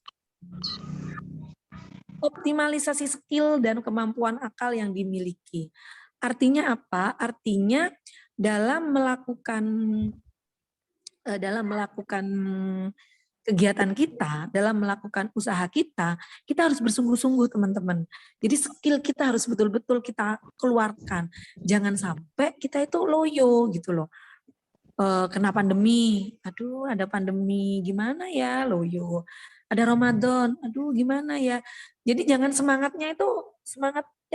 Optimalisasi skill dan kemampuan akal yang dimiliki. Artinya apa? Artinya dalam melakukan kegiatan kita, dalam melakukan usaha kita harus bersungguh-sungguh teman-teman. Jadi skill kita harus betul-betul kita keluarkan. Jangan sampai kita itu loyo gitu loh. Kena pandemi, aduh ada pandemi gimana ya loyo. Ada Ramadan, aduh gimana ya. Jadi jangan semangatnya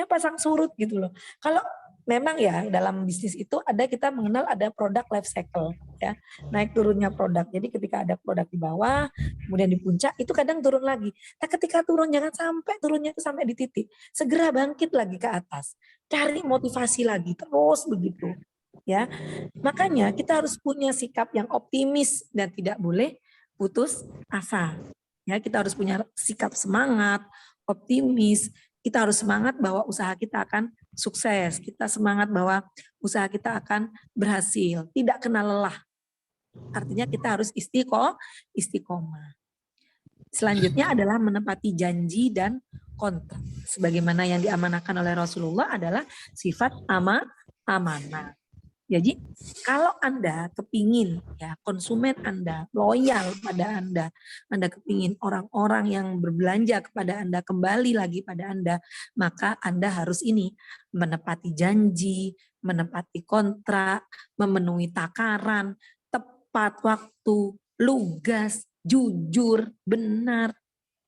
pasang surut gitu loh. Kalau memang ya dalam bisnis itu kita mengenal ada produk life cycle ya, naik turunnya produk. Jadi ketika ada produk di bawah, kemudian di puncak itu kadang turun lagi. Nah ketika turun jangan sampai turunnya itu sampai di titik, segera bangkit lagi ke atas, cari motivasi lagi terus begitu ya. Makanya kita harus punya sikap yang optimis dan tidak boleh putus asa. Ya, kita harus punya sikap semangat, optimis. Kita harus semangat bahwa usaha kita akan sukses. Kita semangat bahwa usaha kita akan berhasil. Tidak kena lelah. Artinya kita harus istiqomah. Selanjutnya adalah menepati janji dan kontrak. Sebagaimana yang diamanahkan oleh Rasulullah adalah sifat amanah. Jadi kalau Anda kepingin ya konsumen Anda loyal pada Anda kepingin orang-orang yang berbelanja kepada Anda kembali lagi pada Anda, maka Anda harus menepati janji, menepati kontrak, memenuhi takaran, tepat waktu, lugas, jujur, benar.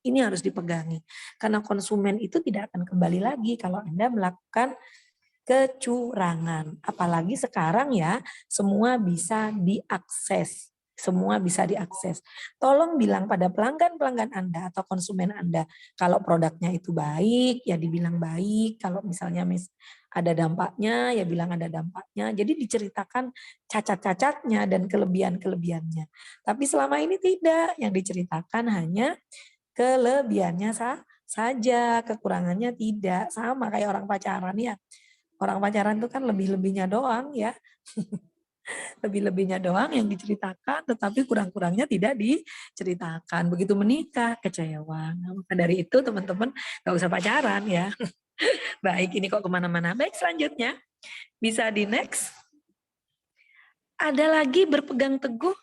Ini harus dipegangi. Karena konsumen itu tidak akan kembali lagi kalau Anda melakukan kecurangan. Apalagi sekarang ya, semua bisa diakses. Semua bisa diakses. Tolong bilang pada pelanggan-pelanggan Anda atau konsumen Anda, kalau produknya itu baik, ya dibilang baik. Kalau misalnya ada dampaknya, ya bilang ada dampaknya. Jadi diceritakan cacat-cacatnya dan kelebihan-kelebihannya. Tapi selama ini tidak. Yang diceritakan hanya kelebihannya saja, kekurangannya tidak. Sama kayak orang pacaran ya. Orang pacaran itu kan lebih-lebihnya doang ya. Lebih-lebihnya doang yang diceritakan, tetapi kurang-kurangnya tidak diceritakan. Begitu menikah, kecewa. Maka dari itu teman-teman gak usah pacaran ya. Baik, ini kok kemana-mana. Baik, selanjutnya bisa di next. Ada lagi berpegang teguh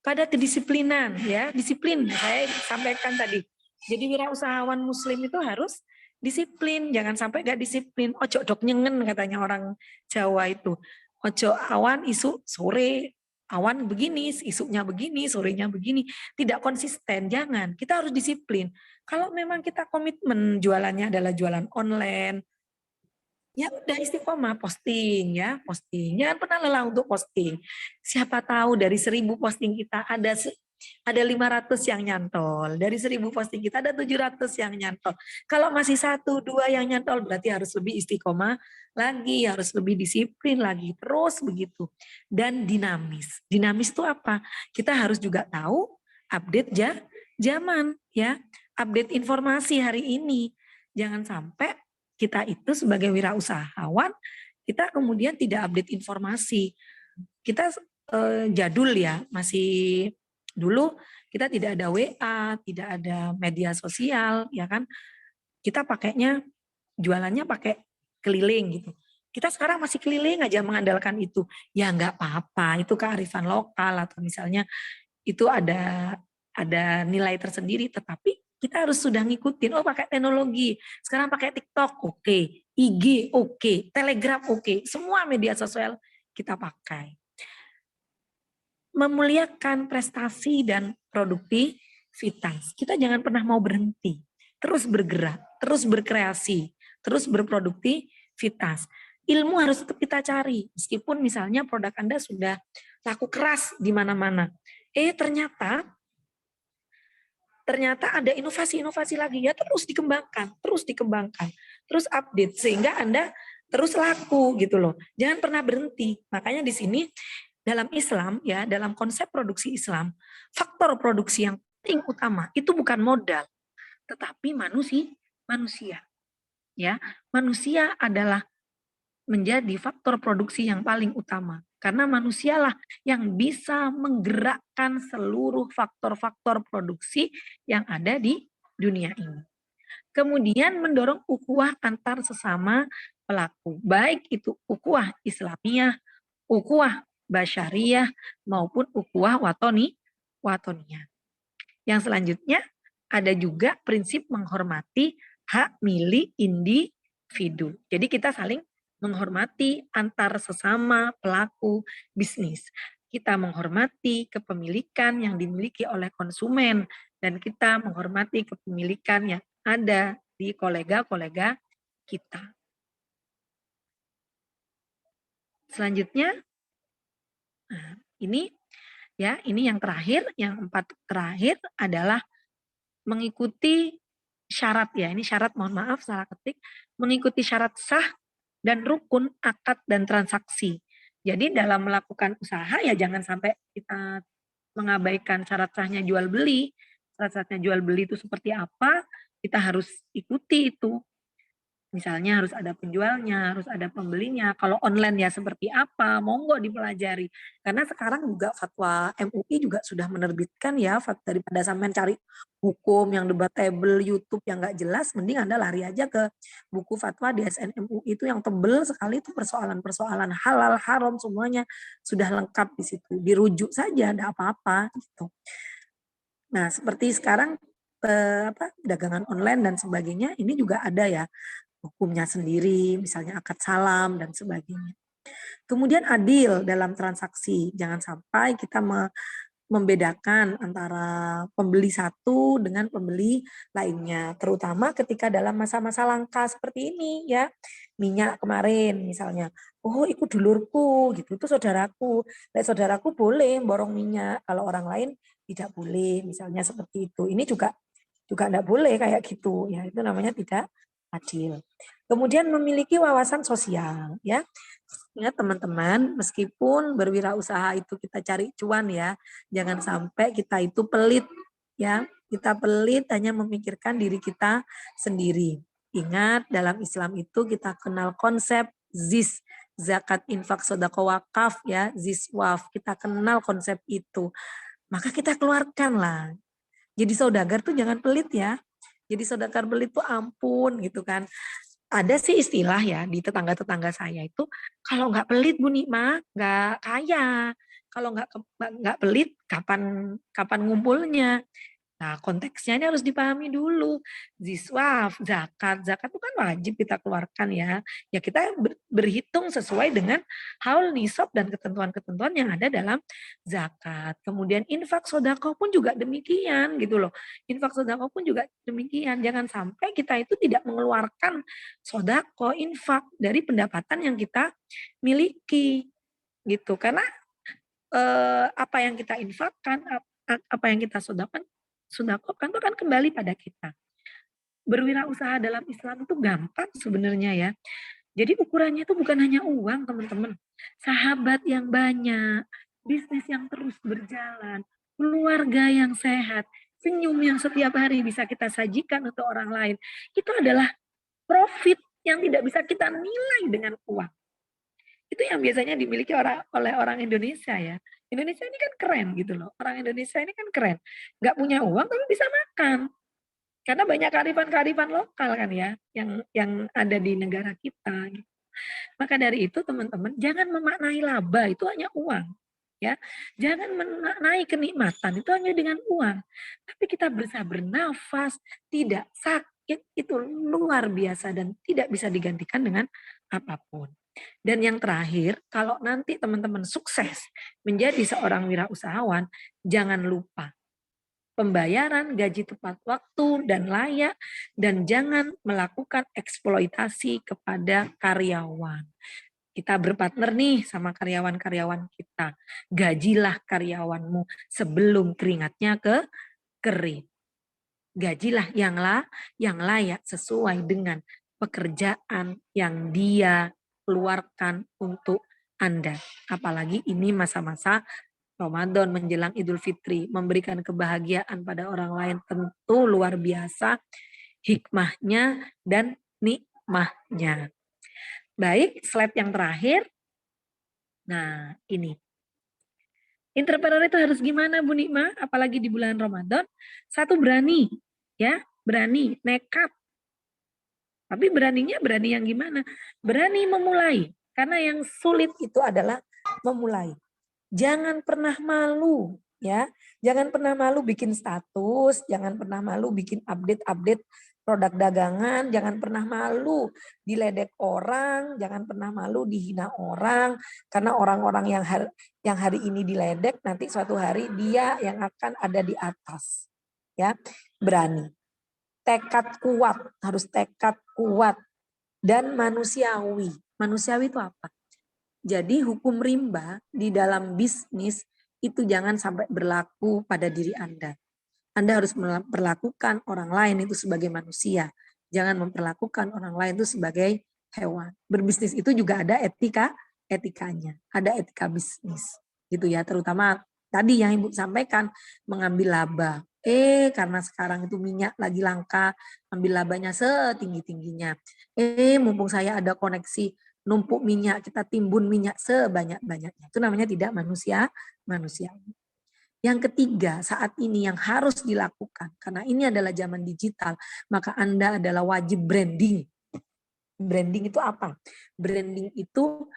pada kedisiplinan ya. Disiplin, saya sampaikan tadi. Jadi wirausahawan muslim itu harus disiplin, jangan sampai gak disiplin. Ojo dok nyengen katanya orang Jawa itu. Ojo awan isu sore awan begini, isunya begini, sorenya begini, tidak konsisten, jangan. Kita harus disiplin. Kalau memang kita komitmen jualannya adalah jualan online, ya udah istiqomah posting ya, posting. Jangan pernah lelah untuk posting. Siapa tahu dari 1000 posting kita ada 500 yang nyantol. Dari 1000 posting kita ada 700 yang nyantol. Kalau masih 1-2 yang nyantol berarti harus lebih istiqomah lagi, harus lebih disiplin lagi, terus begitu. Dan dinamis. Dinamis itu apa? Kita harus juga tahu update zaman ya, update informasi hari ini. Jangan sampai kita itu sebagai wirausahawan, kita kemudian tidak update informasi. Kita jadul ya, masih dulu kita tidak ada WA, tidak ada media sosial, ya kan? Kita pakainya, jualannya pakai keliling gitu. Kita sekarang masih keliling aja mengandalkan itu. Ya nggak apa-apa, itu kearifan lokal atau misalnya itu ada nilai tersendiri, tetapi kita harus sudah ngikutin. Oh pakai teknologi, sekarang pakai TikTok, oke, IG, oke, Telegram, oke, semua media sosial kita pakai. Memuliakan prestasi dan produktivitas. Kita jangan pernah mau berhenti, terus bergerak, terus berkreasi, terus berproduktivitas. Ilmu harus tetap kita cari, meskipun misalnya produk Anda sudah laku keras di mana-mana. Ternyata ada inovasi-inovasi lagi, ya terus dikembangkan, terus update sehingga Anda terus laku gitu loh. Jangan pernah berhenti. Makanya di sini dalam Islam ya, dalam konsep produksi Islam, faktor produksi yang paling utama itu bukan modal, tetapi manusia. Ya, manusia adalah menjadi faktor produksi yang paling utama. Karena manusialah yang bisa menggerakkan seluruh faktor-faktor produksi yang ada di dunia ini. Kemudian mendorong ukhuwah antar sesama pelaku. Baik itu ukhuwah Islamiyah, ukhuwah basyariyah, maupun ukhuwah watoniyah. Yang selanjutnya ada juga prinsip menghormati hak milik individu. Jadi kita saling menghormati antar sesama pelaku bisnis. Kita menghormati kepemilikan yang dimiliki oleh konsumen dan kita menghormati kepemilikan yang ada di kolega-kolega kita. Selanjutnya, nah, ini yang terakhir, yang 4 terakhir adalah mengikuti syarat ya. Ini syarat, mohon maaf salah ketik, mengikuti syarat sah dan rukun akad dan transaksi. Jadi dalam melakukan usaha ya jangan sampai kita mengabaikan syarat sahnya jual beli. Syarat sahnya jual beli itu seperti apa? Kita harus ikuti itu. Misalnya harus ada penjualnya, harus ada pembelinya. Kalau online ya seperti apa, monggo dipelajari. Karena sekarang juga fatwa MUI juga sudah menerbitkan ya, daripada sampean cari hukum yang debatable, YouTube yang nggak jelas, mending Anda lari aja ke buku fatwa DSN MUI itu yang tebel sekali, itu persoalan-persoalan halal, haram semuanya sudah lengkap di situ. Dirujuk saja, ada apa-apa gitu. Nah, seperti sekarang dagangan online dan sebagainya, ini juga ada ya hukumnya sendiri, misalnya akad salam dan sebagainya. Kemudian adil dalam transaksi, jangan sampai kita membedakan antara pembeli satu dengan pembeli lainnya, terutama ketika dalam masa-masa langka seperti ini ya. Minyak kemarin misalnya, oh itu dulurku gitu, itu saudaraku. Saudaraku boleh borong minyak, kalau orang lain tidak boleh, misalnya seperti itu. Ini juga enggak boleh kayak gitu ya, itu namanya tidak adil. Kemudian memiliki wawasan sosial ya. Ingat teman-teman, meskipun berwirausaha itu kita cari cuan ya, jangan sampai kita itu pelit ya. Kita pelit hanya memikirkan diri kita sendiri. Ingat dalam Islam itu kita kenal konsep ZIS, zakat, infak, sedekah, wakaf ya, ZISWAF. Kita kenal konsep itu. Maka kita keluarkanlah. Jadi saudagar tuh jangan pelit ya. Jadi saudagar pelit tuh ampun gitu kan. Ada sih istilah ya di tetangga-tetangga saya itu, kalau nggak pelit Bu Nikma nggak kaya. Kalau nggak pelit kapan ngumpulnya. Nah, konteksnya ini harus dipahami dulu. Ziswaf, zakat. Zakat itu kan wajib kita keluarkan ya. Ya kita berhitung sesuai dengan haul nisab dan ketentuan-ketentuan yang ada dalam zakat. Kemudian infak sodako pun juga demikian gitu loh. Infak sodako pun juga demikian. Jangan sampai kita itu tidak mengeluarkan sodako, infak dari pendapatan yang kita miliki gitu. Karena apa yang kita infakkan, apa yang kita sodakokan itu akan kembali pada kita. Berwirausaha dalam Islam itu gampang sebenarnya ya. Jadi ukurannya itu bukan hanya uang teman-teman. Sahabat yang banyak, bisnis yang terus berjalan, keluarga yang sehat, senyum yang setiap hari bisa kita sajikan untuk orang lain. Itu adalah profit yang tidak bisa kita nilai dengan uang. Itu yang biasanya dimiliki oleh orang Indonesia ya. Indonesia ini kan keren gitu loh. Orang Indonesia ini kan keren. Nggak punya uang tapi bisa makan. Karena banyak kearifan-kearifan lokal kan ya yang ada di negara kita. Gitu. Maka dari itu teman-teman jangan memaknai laba itu hanya uang. Ya, jangan memaknai kenikmatan itu hanya dengan uang. Tapi kita berusaha bernafas, tidak sakit itu luar biasa dan tidak bisa digantikan dengan apapun. Dan yang terakhir, kalau nanti teman-teman sukses menjadi seorang wirausahawan, jangan lupa pembayaran gaji tepat waktu dan layak, dan jangan melakukan eksploitasi kepada karyawan. Kita berpartner nih sama karyawan-karyawan kita. Gajilah karyawanmu sebelum keringatnya kering. Gajilah yang layak sesuai dengan pekerjaan yang dia keluarkan untuk Anda. Apalagi ini masa-masa Ramadan menjelang Idul Fitri, memberikan kebahagiaan pada orang lain tentu luar biasa hikmahnya dan nikmahnya. Baik, slide yang terakhir. Nah, ini. Entrepreneur itu harus gimana Bu Nikma? Apalagi di bulan Ramadan. Satu, berani. Ya, berani, nekat. Tapi beraninya berani yang gimana? Berani memulai. Karena yang sulit itu adalah memulai. Jangan pernah malu, ya. Jangan pernah malu bikin status, jangan pernah malu bikin update-update produk dagangan, jangan pernah malu diledek orang, jangan pernah malu dihina orang, karena orang-orang yang hari ini diledek nanti suatu hari dia yang akan ada di atas. Ya, berani. Tekad kuat, harus tekad kuat dan manusiawi. Manusiawi itu apa? Jadi hukum rimba di dalam bisnis itu jangan sampai berlaku pada diri Anda. Anda harus memperlakukan orang lain itu sebagai manusia. Jangan memperlakukan orang lain itu sebagai hewan. Berbisnis itu juga ada etikanya. Ada etika bisnis. Gitu ya, terutama tadi yang Ibu sampaikan, mengambil laba. Karena sekarang itu minyak lagi langka, ambil labanya setinggi-tingginya. Mumpung saya ada koneksi numpuk minyak, kita timbun minyak sebanyak-banyaknya. Itu namanya tidak manusiawi. Yang ketiga, saat ini yang harus dilakukan, karena ini adalah zaman digital, maka Anda adalah wajib branding. Branding itu apa? Branding itu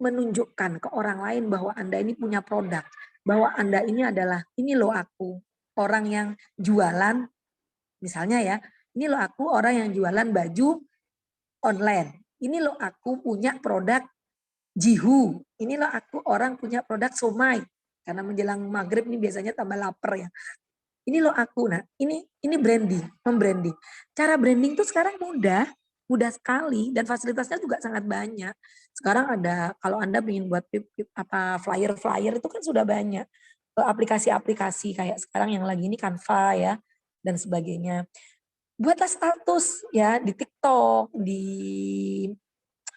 menunjukkan ke orang lain bahwa Anda ini punya produk, bahwa Anda ini adalah, ini loh aku, orang yang jualan, misalnya ya, ini loh aku orang yang jualan baju online. Ini loh aku punya produk jihu. Ini loh aku orang punya produk somai. Karena menjelang maghrib ini biasanya tambah lapar ya. Ini loh aku. Nah, ini branding, membranding. Cara branding itu sekarang mudah sekali dan fasilitasnya juga sangat banyak. Sekarang ada, kalau Anda ingin buat flyer itu kan sudah banyak. Aplikasi-aplikasi kayak sekarang yang lagi ini Canva ya dan sebagainya. Buatlah status ya di TikTok, di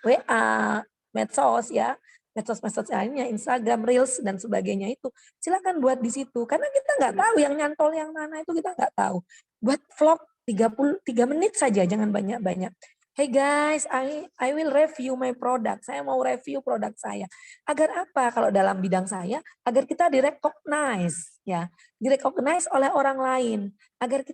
WA, medsos ya, medsos lainnya, Instagram, Reels dan sebagainya itu. Silakan buat di situ karena kita nggak tahu yang nyantol yang mana itu kita nggak tahu. Buat vlog 33 menit saja, jangan banyak-banyak. Hey guys, I will review my product. Saya mau review produk saya. Agar apa? Kalau dalam bidang saya, agar kita direcognize ya, direcognize oleh orang lain, agar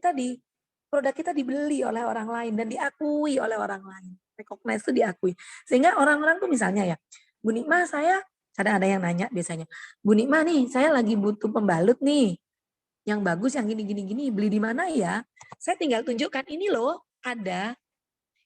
produk kita dibeli oleh orang lain dan diakui oleh orang lain. Recognize itu diakui. Sehingga orang-orang tuh misalnya ya, Bu Nikma saya, kadang ada yang nanya biasanya, Bu Nikma nih saya lagi butuh pembalut nih. yang bagus, yang gini, beli di mana ya? Saya tinggal tunjukkan, ini loh ada,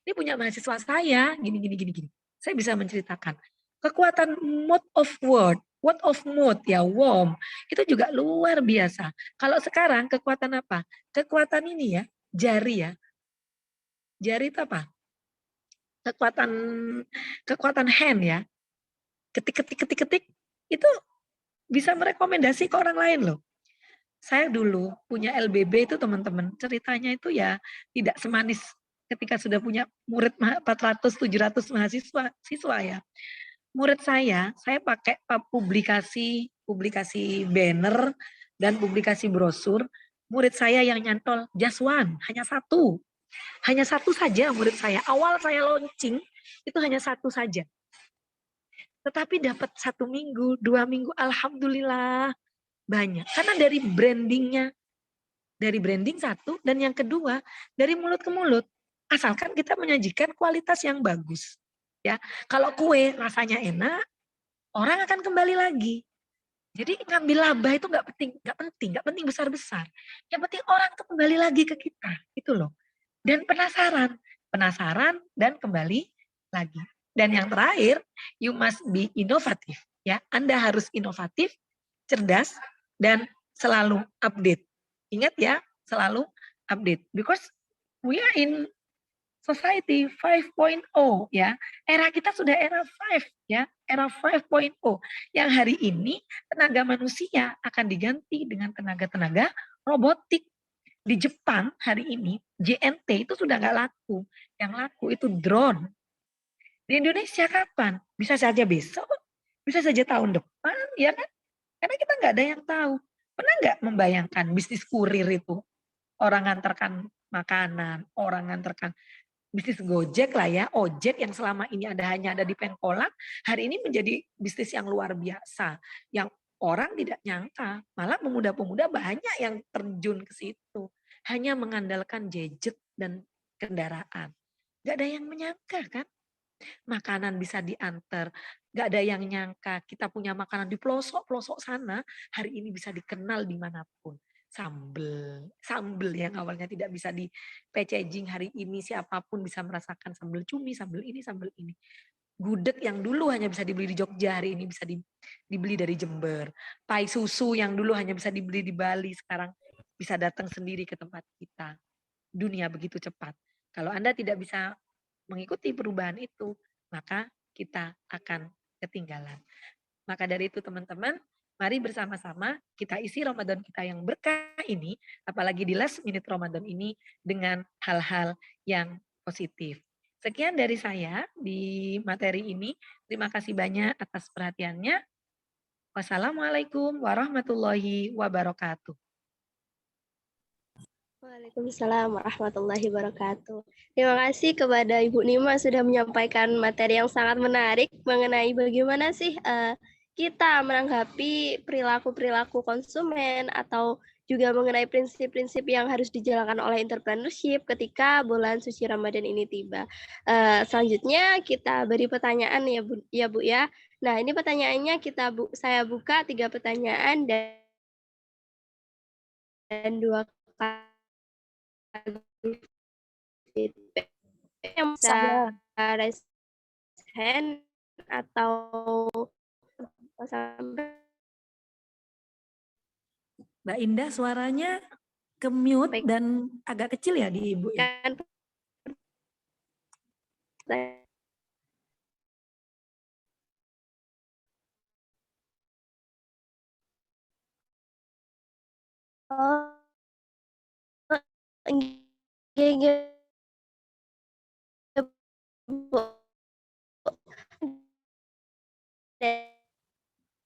ini punya mahasiswa saya, gini. Saya bisa menceritakan. Kekuatan word of mouth ya, warm, itu juga luar biasa. Kalau sekarang kekuatan apa? Kekuatan ini ya, jari ya. Jari itu apa? Kekuatan hand ya. Ketik, itu bisa merekomendasi ke orang lain loh. Saya dulu punya LBB itu teman-teman, ceritanya itu ya tidak semanis ketika sudah punya murid 400-700 siswa ya. Murid saya pakai publikasi banner dan publikasi brosur. Murid saya yang nyantol just one, hanya satu saja murid saya. Awal saya launching itu hanya satu saja. Tetapi dapat 1 minggu, 2 minggu, alhamdulillah banyak. Karena dari branding satu, dan yang kedua dari mulut ke mulut. Asalkan kita menyajikan kualitas yang bagus. Ya, kalau kue rasanya enak, orang akan kembali lagi. Jadi ngambil laba itu nggak penting besar-besar. Yang penting orang tuh kembali lagi ke kita, itu loh. Dan penasaran dan kembali lagi. Dan yang terakhir, you must be inovatif. Ya, Anda harus inovatif, cerdas, dan selalu update. Ingat ya, selalu update. Because we are in society 5.0 ya. Era kita sudah era 5 ya, era 5.0. Yang hari ini tenaga manusia akan diganti dengan tenaga robotik. Di Jepang hari ini JNT itu sudah nggak laku. Yang laku itu drone. Di Indonesia kapan? Bisa saja besok, bisa saja tahun depan, ya kan? Karena kita nggak ada yang tahu. Pernah nggak membayangkan bisnis kurir itu? Orang ngantarkan makanan, orang ngantarkan bisnis Gojek lah ya, ojek yang selama ini hanya ada di Pengkolan, hari ini menjadi bisnis yang luar biasa. Yang orang tidak nyangka, malah pemuda-pemuda banyak yang terjun ke situ. Hanya mengandalkan gadget dan kendaraan. Gak ada yang menyangka kan? Makanan bisa diantar. Gak ada yang nyangka kita punya makanan di pelosok-pelosok sana, hari ini bisa dikenal dimanapun. Sambel yang awalnya tidak bisa di packaging, hari ini siapapun bisa merasakan sambel cumi, sambel ini. Gudeg yang dulu hanya bisa dibeli di Jogja, hari ini bisa dibeli dari Jember. Pai susu yang dulu hanya bisa dibeli di Bali, sekarang bisa datang sendiri ke tempat kita. Dunia begitu cepat. Kalau Anda tidak bisa mengikuti perubahan itu, maka kita akan ketinggalan. Maka dari itu teman-teman, mari bersama-sama kita isi Ramadan kita yang berkah ini, apalagi di last minute Ramadan ini, dengan hal-hal yang positif. Sekian dari saya di materi ini. Terima kasih banyak atas perhatiannya. Wassalamualaikum warahmatullahi wabarakatuh. Waalaikumsalam warahmatullahi wabarakatuh. Terima kasih kepada Ibu Nima sudah menyampaikan materi yang sangat menarik mengenai bagaimana sih kita menanggapi perilaku-perilaku konsumen atau juga mengenai prinsip-prinsip yang harus dijalankan oleh entrepreneurship ketika bulan suci Ramadan ini tiba. Selanjutnya kita beri pertanyaan ya Bu ya. Nah, ini pertanyaannya saya buka 3 pertanyaan dan 2 feedback. Yang bisa raise hand atau Mbak Indah suaranya ke mute dan agak kecil ya di Ibu ya.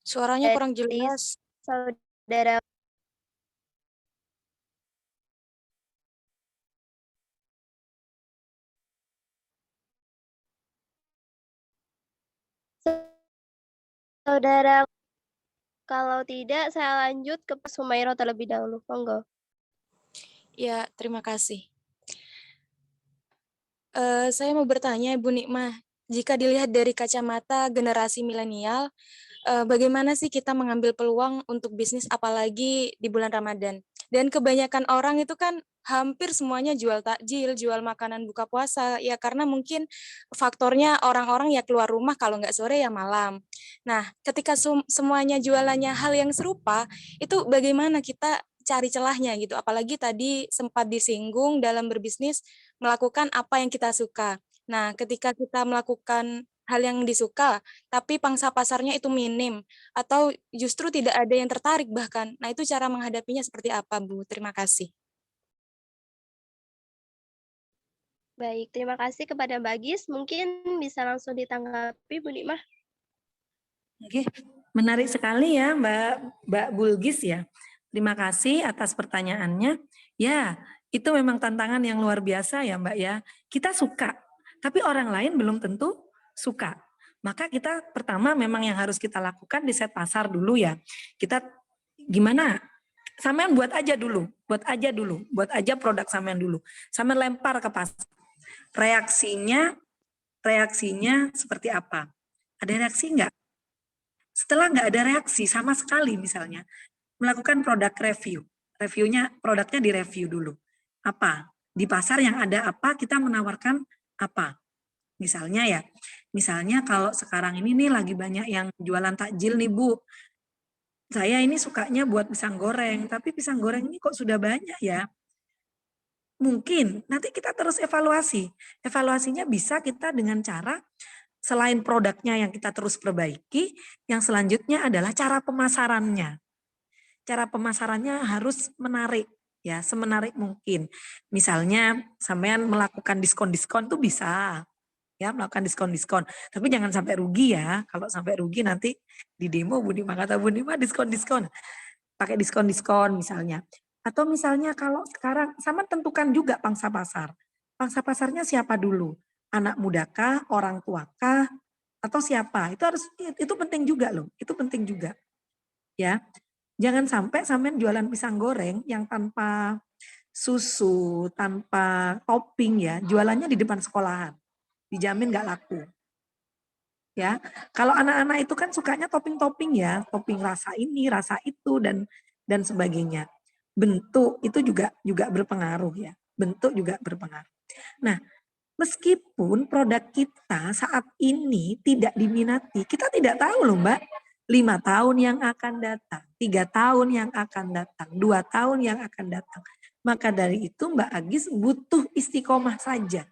Suaranya kurang jelas. Saudara kalau tidak saya lanjut ke Sumairo terlebih dahulu. Monggo. Ya, terima kasih. Saya mau bertanya, Ibu Nikmah, jika dilihat dari kacamata generasi milenial, bagaimana sih kita mengambil peluang untuk bisnis apalagi di bulan Ramadan? Dan kebanyakan orang itu kan hampir semuanya jual takjil, jual makanan buka puasa, ya karena mungkin faktornya orang-orang ya keluar rumah kalau nggak sore ya malam. Nah, ketika semuanya jualannya hal yang serupa, itu bagaimana kita cari celahnya gitu. Apalagi tadi sempat disinggung dalam berbisnis melakukan apa yang kita suka. Nah, ketika kita melakukan hal yang disuka, tapi pangsa pasarnya itu minim, atau justru tidak ada yang tertarik bahkan. Nah, itu cara menghadapinya seperti apa, Bu? Terima kasih. Baik, terima kasih kepada Mbak Gis. Mungkin bisa langsung ditanggapi, Bu Nikmah. Oke, menarik sekali ya Mbak Bulgis ya. Terima kasih atas pertanyaannya. Ya, itu memang tantangan yang luar biasa ya Mbak ya. Kita suka, tapi orang lain belum tentu suka. Maka kita pertama memang yang harus kita lakukan di set pasar dulu ya. Kita gimana? Sampean buat aja dulu, buat aja produk sampean dulu. Sampean lempar ke pasar. Reaksinya seperti apa? Ada reaksi enggak? Setelah nggak ada reaksi sama sekali misalnya, melakukan produk review. Produknya direview dulu. Apa? Di pasar yang ada apa, kita menawarkan apa. Misalnya kalau sekarang ini nih lagi banyak yang jualan takjil nih Bu. Saya ini sukanya buat pisang goreng, tapi pisang goreng ini kok sudah banyak ya. Mungkin nanti kita terus evaluasi. Evaluasinya bisa kita dengan cara selain produknya yang kita terus perbaiki, yang selanjutnya adalah cara pemasarannya. Cara pemasarannya harus menarik, ya, semenarik mungkin. Misalnya, sampean melakukan diskon-diskon tuh bisa, ya, melakukan diskon-diskon. Tapi jangan sampai rugi ya. Kalau sampai rugi nanti di demo kata Bu Nima diskon-diskon. Pakai diskon-diskon misalnya. Atau misalnya kalau sekarang sama tentukan juga pangsa pasar. Pangsa pasarnya siapa dulu? Anak mudakah, orang tuakah, atau siapa? Itu penting juga loh. Itu penting juga. Ya. Jangan sampai sampean jualan pisang goreng yang tanpa susu, tanpa topping ya, jualannya di depan sekolahan. Dijamin nggak laku. Ya. Kalau anak-anak itu kan sukanya topping-topping ya, topping rasa ini, rasa itu dan sebagainya. Bentuk itu juga berpengaruh ya. Bentuk juga berpengaruh. Nah, meskipun produk kita saat ini tidak diminati, kita tidak tahu loh Mbak, 5 tahun yang akan datang, 3 tahun yang akan datang, 2 tahun yang akan datang. Maka dari itu Mbak Agis butuh istiqomah saja.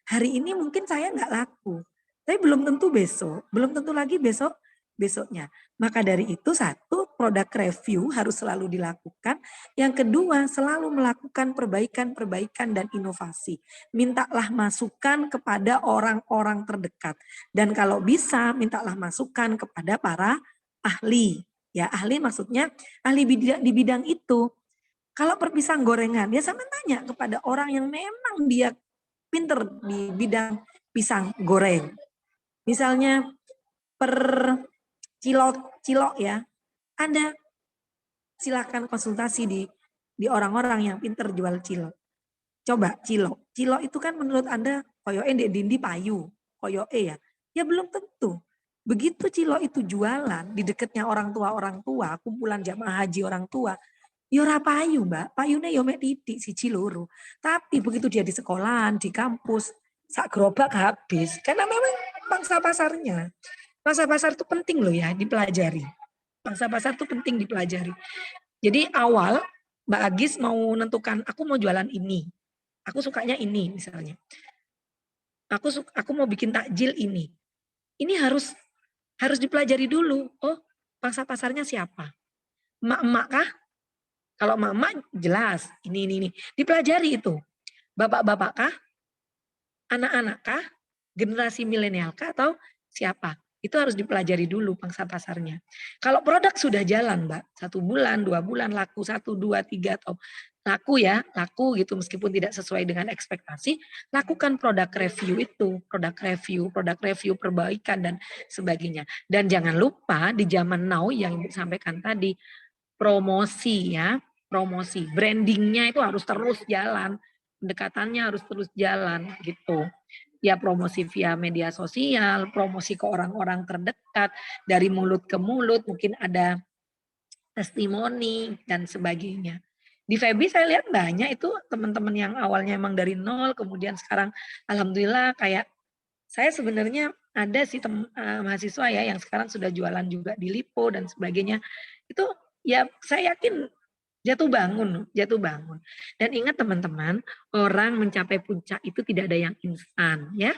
Hari ini mungkin saya nggak laku, tapi belum tentu besok, belum tentu lagi besoknya. Maka dari itu satu, produk review harus selalu dilakukan. Yang kedua, selalu melakukan perbaikan dan inovasi. Mintalah masukan kepada orang-orang terdekat. Dan kalau bisa, mintalah masukan kepada para ahli. Ya, ahli maksudnya ahli di bidang itu. Kalau perpisang gorengan, ya sama tanya kepada orang yang memang dia pinter di bidang pisang goreng. Misalnya per cilok ya, Anda silakan konsultasi di orang-orang yang pinter jual cilok. Coba cilok itu kan menurut Anda koyoke ndek dindi payu, koyoke ya. Ya belum tentu. Begitu cilok itu jualan di dekatnya orang tua, kumpulan jamaah haji orang tua, ya ora payu, Mbak. Payune yo mek titik siji loro. Tapi begitu dia di sekolahan, di kampus, sak gerobak habis. Karena memang pangsa pasarnya. Pangsa pasar itu penting loh ya dipelajari. Pangsa pasar itu penting dipelajari. Jadi awal Mbak Agis mau menentukan aku mau jualan ini. Aku sukanya ini misalnya. Aku mau bikin takjil ini. Ini harus dipelajari dulu. Oh, pangsa pasarnya siapa? Emak-emak kah? Kalau emak-emak jelas ini. Dipelajari itu. Bapak-bapak kah? Anak-anak kah? Generasi milenial kah atau siapa? Itu harus dipelajari dulu pangsa pasarnya. Kalau produk sudah jalan, Mbak, 1 bulan, 2 bulan, laku 1, 2, 3, atau laku gitu meskipun tidak sesuai dengan ekspektasi, lakukan produk review, perbaikan dan sebagainya. Dan jangan lupa di zaman now yang Ibu sampaikan tadi, promosi ya, promosi. Brandingnya itu harus terus jalan, pendekatannya harus terus jalan gitu. Ya promosi via media sosial, promosi ke orang-orang terdekat, dari mulut ke mulut, mungkin ada testimoni dan sebagainya. Di Febi saya lihat banyak itu teman-teman yang awalnya emang dari nol, kemudian sekarang alhamdulillah kayak saya sebenarnya ada sih mahasiswa ya yang sekarang sudah jualan juga di Lipo dan sebagainya. Itu ya saya yakin jatuh bangun. Dan ingat teman-teman, orang mencapai puncak itu tidak ada yang instan ya.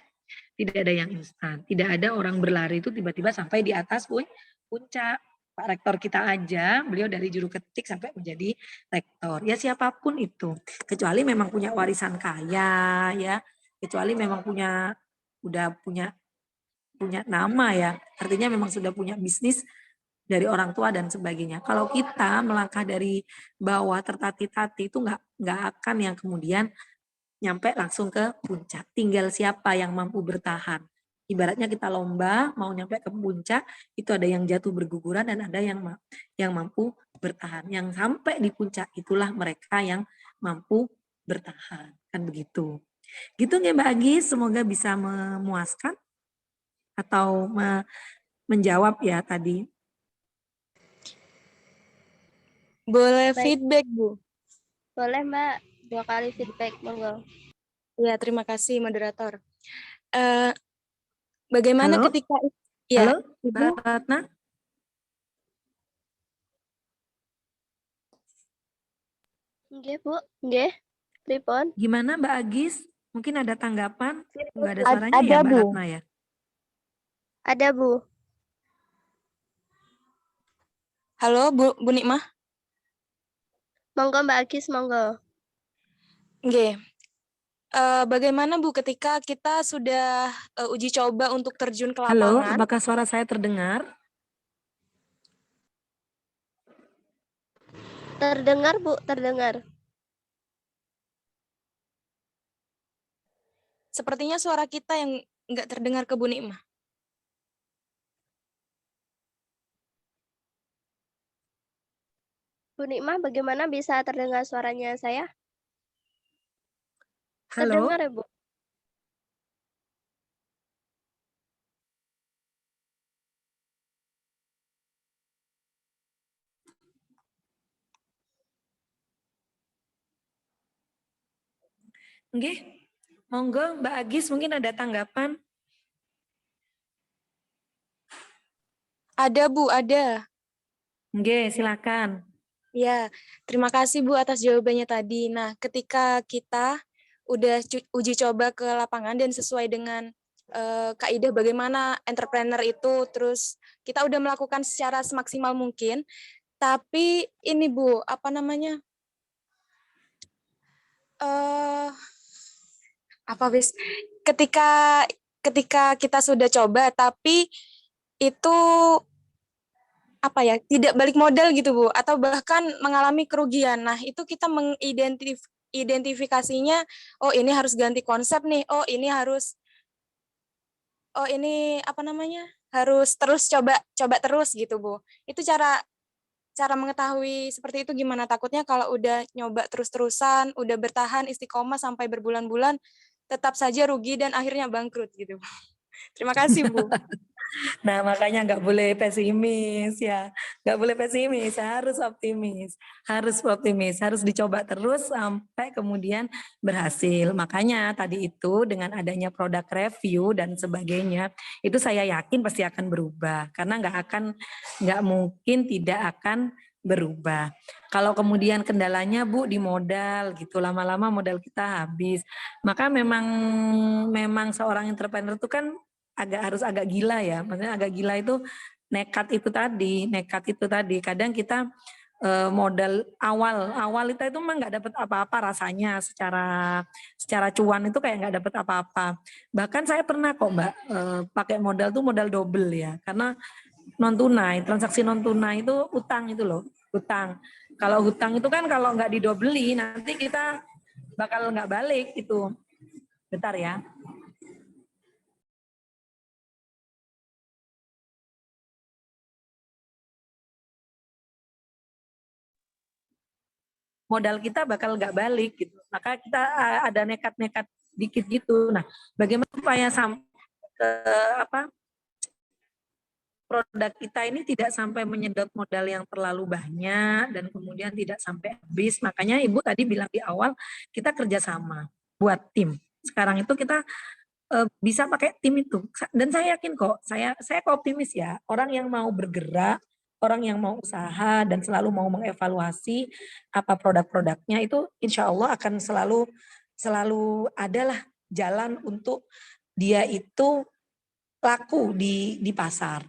Tidak ada yang instan. Tidak ada orang berlari itu tiba-tiba sampai di atas puncak. Pak Rektor kita aja, beliau dari juru ketik sampai menjadi rektor. Ya siapapun itu. Kecuali memang punya warisan kaya ya. Kecuali memang udah punya nama ya. Artinya memang sudah punya bisnis dari orang tua dan sebagainya. Kalau kita melangkah dari bawah tertati-tati itu nggak akan yang kemudian nyampe langsung ke puncak. Tinggal siapa yang mampu bertahan. Ibaratnya kita lomba mau nyampe ke puncak, itu ada yang jatuh berguguran dan ada yang mampu bertahan. Yang sampai di puncak itulah mereka yang mampu bertahan. Kan begitu. Gitu nggak Mbak Agis? Semoga bisa memuaskan atau menjawab ya tadi. Boleh Baik. feedback, Bu? Boleh Mbak, 2 kali feedback, monggo. Ya, terima kasih moderator. Bagaimana Halo? ketika ya, Halo, Mbak Ratna? Nggih, Bu. Nggih. Pripun? Gimana Mbak Agis? Mungkin ada tanggapan? Nggak ada suaranya ada, ya Mbak Bu. Ratna ya? Ada, Bu. Halo, Bu Nikmah? Monggo Mbak Agis, monggo. Oke. Bagaimana Bu ketika kita sudah uji coba untuk terjun ke Halo, lapangan? apakah suara saya terdengar? Terdengar, Bu, terdengar. Sepertinya suara kita yang nggak terdengar ke Bu Nikmah. Bu Nikmah, bagaimana bisa terdengar suaranya saya? Halo? Terdengar ya, Bu? Nggih, monggo Mbak Agis mungkin ada tanggapan? Ada Bu, ada. Nggih, silakan. Ya, terima kasih Bu atas jawabannya tadi. Nah, ketika kita udah uji coba ke lapangan dan sesuai dengan kaidah bagaimana entrepreneur itu, terus kita udah melakukan secara semaksimal mungkin, tapi ini Bu, apa namanya? Ketika kita sudah coba, tapi itu apa ya, tidak balik modal gitu Bu, atau bahkan mengalami kerugian. Nah, itu kita mengidentifikasinya, oh ini harus ganti konsep nih, oh ini apa namanya, harus terus coba terus gitu Bu. Itu cara mengetahui seperti itu gimana? Takutnya kalau udah nyoba terus-terusan, udah bertahan istiqomah sampai berbulan-bulan, tetap saja rugi dan akhirnya bangkrut gitu. Terima kasih Bu. Nah, makanya nggak boleh pesimis ya. Nggak boleh pesimis, harus optimis. Harus dicoba terus sampai kemudian berhasil. Makanya tadi itu dengan adanya produk review dan sebagainya, itu saya yakin pasti akan berubah. Karena nggak mungkin tidak akan berubah. Kalau kemudian kendalanya Bu di modal gitu, lama-lama modal kita habis. Maka memang seorang entrepreneur itu kan harus agak gila ya. Maksudnya agak gila itu nekat itu tadi. Kadang kita modal awal itu memang nggak dapat apa-apa rasanya secara cuan itu kayak nggak dapat apa-apa. Bahkan saya pernah kok Mbak pakai modal tuh modal double ya, karena transaksi non tunai itu utang itu loh, utang. Kalau hutang itu kan kalau nggak didobeli nanti kita bakal nggak balik itu. Bentar ya. Modal kita bakal nggak balik gitu. Maka kita ada nekat-nekat dikit gitu. Nah, bagaimana supaya sampai ke produk kita ini tidak sampai menyedot modal yang terlalu banyak dan kemudian tidak sampai habis. Makanya Ibu tadi bilang di awal kita kerjasama buat tim. Sekarang itu kita bisa pakai tim itu. Dan saya yakin kok, saya optimis ya, orang yang mau bergerak, orang yang mau usaha dan selalu mau mengevaluasi apa produk-produknya itu insya Allah akan selalu adalah jalan untuk dia itu laku di pasar.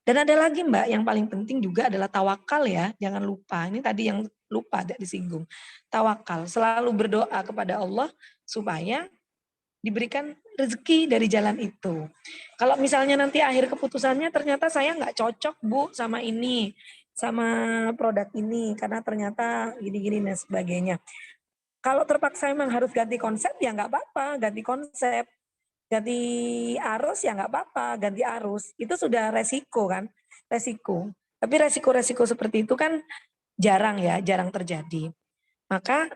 Dan ada lagi Mbak, yang paling penting juga adalah tawakal ya, jangan lupa. Ini tadi yang lupa ada disinggung. Tawakal, selalu berdoa kepada Allah supaya diberikan rezeki dari jalan itu. Kalau misalnya nanti akhir keputusannya ternyata saya nggak cocok Bu sama ini, sama produk ini, karena ternyata gini-gini dan sebagainya. Kalau terpaksa memang harus ganti konsep ya nggak apa-apa, ganti konsep. Ganti arus ya nggak apa-apa, ganti arus. Itu sudah resiko kan, resiko. Tapi resiko-resiko seperti itu kan jarang ya, jarang terjadi. Maka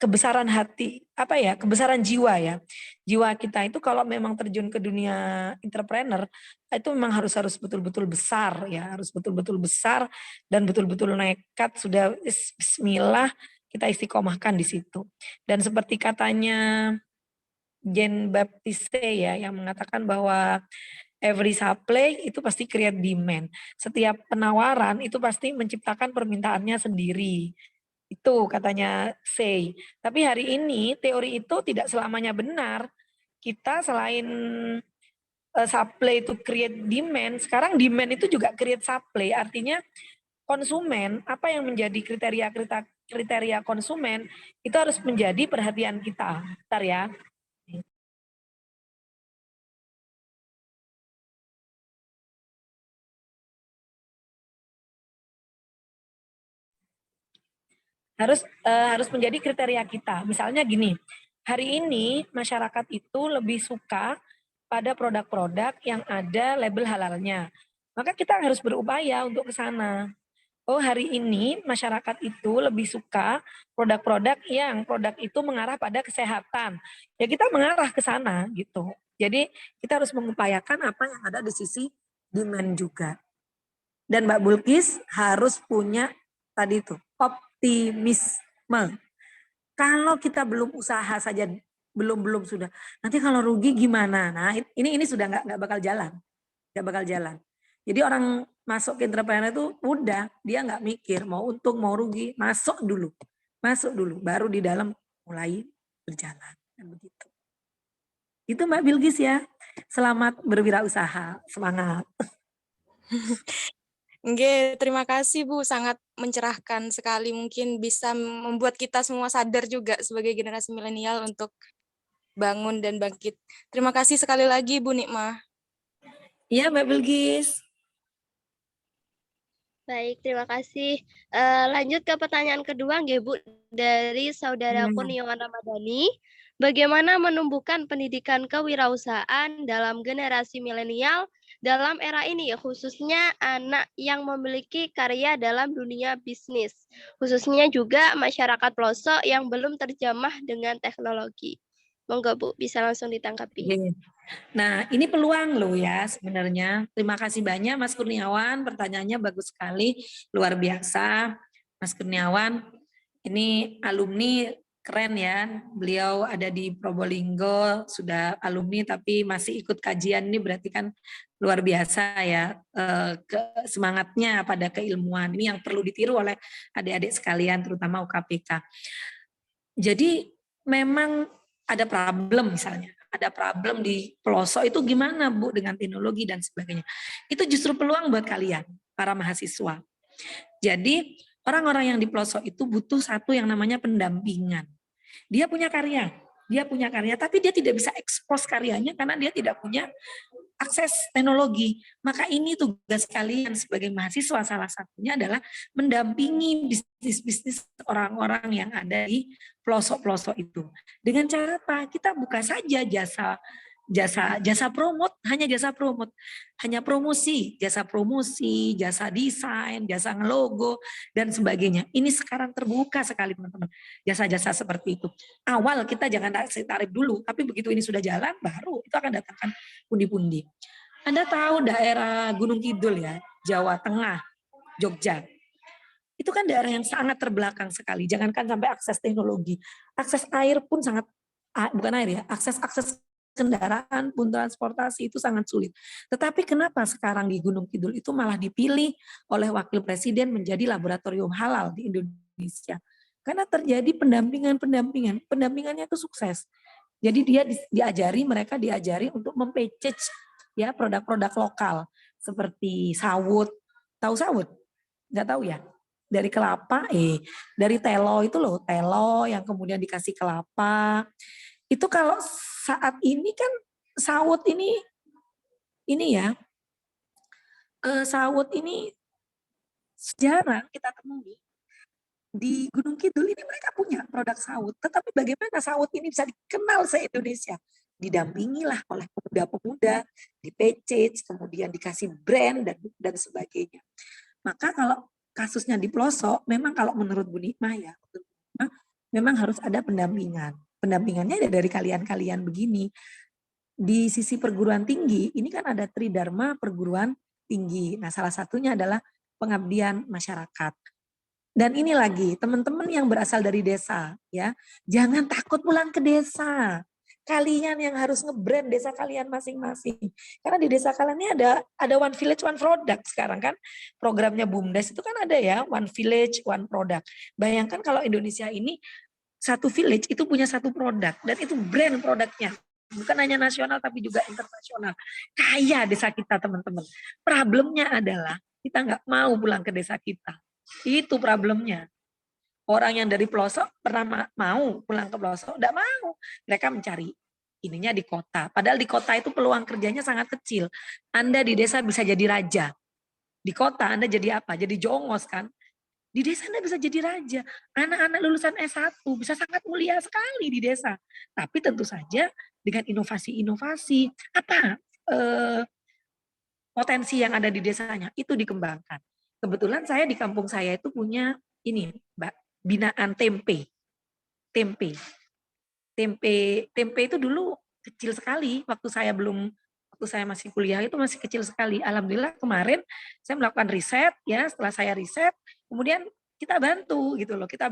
kebesaran hati, apa ya, kebesaran jiwa ya. Jiwa kita itu kalau memang terjun ke dunia entrepreneur, itu memang harus betul-betul besar ya, harus betul-betul besar dan betul-betul nekat, sudah bismillah kita istiqomahkan di situ. Dan seperti katanya Jean Baptiste ya yang mengatakan bahwa every supply itu pasti create demand. Setiap penawaran itu pasti menciptakan permintaannya sendiri. Itu katanya Say. Tapi hari ini teori itu tidak selamanya benar. Kita selain supply itu create demand, sekarang demand itu juga create supply. Artinya konsumen, apa yang menjadi kriteria konsumen itu harus menjadi perhatian kita. Bentar ya. Harus menjadi kriteria kita. Misalnya gini, hari ini masyarakat itu lebih suka pada produk-produk yang ada label halalnya. Maka kita harus berupaya untuk ke sana. Oh, hari ini masyarakat itu lebih suka produk-produk yang produk itu mengarah pada kesehatan. Ya kita mengarah ke sana gitu. Jadi kita harus mengupayakan apa yang ada di sisi demand juga. Dan Mbak Bulkis harus punya tadi itu optimisme. Kalau kita belum usaha saja belum sudah. Nanti kalau rugi gimana? Nah, ini sudah nggak bakal jalan. Nggak bakal jalan. Jadi orang masuk ke entrepreneur itu udah dia nggak mikir mau untung mau rugi, masuk dulu. Masuk dulu baru di dalam mulai berjalan dan begitu. Itu Mbak Bilgis ya. Selamat berwirausaha. Semangat. Oke, terima kasih Bu, sangat mencerahkan sekali, mungkin bisa membuat kita semua sadar juga sebagai generasi milenial untuk bangun dan bangkit. Terima kasih sekali lagi Bu Nikmah. Iya Mbak Bilgis. Baik, terima kasih. Lanjut ke pertanyaan kedua, nggih Bu, dari saudara Kurniawan Ramadhani. Bagaimana menumbuhkan pendidikan kewirausahaan dalam generasi milenial dalam era ini, khususnya anak yang memiliki karya dalam dunia bisnis, khususnya juga masyarakat pelosok yang belum terjamah dengan teknologi. Monggo Bu, bisa langsung ditanggapi. Nah, ini peluang loh ya sebenarnya. Terima kasih banyak Mas Kurniawan, pertanyaannya bagus sekali, luar biasa. Mas Kurniawan, ini alumni keren ya. Beliau ada di Probolinggo, sudah alumni tapi masih ikut kajian, ini berarti kan luar biasa ya. Semangatnya pada keilmuan ini yang perlu ditiru oleh adik-adik sekalian, terutama UKPK. Jadi memang ada problem misalnya. Ada problem di pelosok itu gimana Bu dengan teknologi dan sebagainya. Itu justru peluang buat kalian, para mahasiswa. Jadi orang-orang yang di pelosok itu butuh satu yang namanya pendampingan. Dia punya karya, tapi dia tidak bisa ekspos karyanya karena dia tidak punya akses teknologi. Maka ini tugas kalian sebagai mahasiswa, salah satunya adalah mendampingi bisnis-bisnis orang-orang yang ada di pelosok-pelosok itu. Dengan cara apa? Kita buka saja jasa promote, hanya promosi, jasa desain, jasa ngelogo dan sebagainya. Ini sekarang terbuka sekali teman-teman. Jasa-jasa seperti itu. Awal kita jangan tarif dulu, tapi begitu ini sudah jalan baru itu akan datangkan pundi-pundi. Anda tahu daerah Gunung Kidul ya, Jawa Tengah, Jogja. Itu kan daerah yang sangat terbelakang sekali. Jangankan sampai akses teknologi, akses air pun sangat, bukan air ya, akses kendaraan pun transportasi itu sangat sulit. Tetapi kenapa sekarang di Gunung Kidul itu malah dipilih oleh Wakil Presiden menjadi laboratorium halal di Indonesia? Karena terjadi pendampingannya itu sukses. Jadi mereka diajari untuk mempackage ya produk-produk lokal seperti sawut. Tahu sawut? Nggak tahu ya? Dari kelapa, dari telo itu loh, telo yang kemudian dikasih kelapa. Itu kalau saat ini kan sawut ini ya, sawut ini jarang kita temui. Di Gunung Kidul ini mereka punya produk sawut, tetapi bagaimana sawut ini bisa dikenal se-Indonesia? Didampingilah oleh pemuda-pemuda, di package, kemudian dikasih brand dan sebagainya. Maka kalau kasusnya di pelosok, memang kalau menurut Bu Nikmah ya, memang harus ada pendampingan. Pendampingannya ada dari kalian-kalian begini. Di sisi perguruan tinggi, ini kan ada Tridharma perguruan tinggi. Nah, salah satunya adalah pengabdian masyarakat. Dan ini lagi, teman-teman yang berasal dari desa, ya, jangan takut pulang ke desa. Kalian yang harus nge-brand desa kalian masing-masing. Karena di desa kalian ini ada One Village, One Product sekarang kan. Programnya BUMDes itu kan ada ya, One Village, One Product. Bayangkan kalau Indonesia ini satu village itu punya satu produk. Dan itu brand produknya. Bukan hanya nasional tapi juga internasional. Kaya desa kita teman-teman. Problemnya adalah kita nggak mau pulang ke desa kita. Itu problemnya. Orang yang dari pelosok pernah mau pulang ke pelosok, enggak mau. Mereka mencari ininya di kota. Padahal di kota itu peluang kerjanya sangat kecil. Anda di desa bisa jadi raja. Di kota Anda jadi apa? Jadi jongos kan? Di desa Anda bisa jadi raja. Anak-anak lulusan S1 bisa sangat mulia sekali di desa. Tapi tentu saja dengan inovasi-inovasi. Apa potensi yang ada di desanya itu dikembangkan. Kebetulan saya di kampung saya itu punya ini, Mbak, binaan tempe. Tempe itu dulu kecil sekali waktu saya masih kuliah itu masih kecil sekali. Alhamdulillah kemarin saya melakukan riset ya, setelah saya riset kemudian kita bantu gitu loh, kita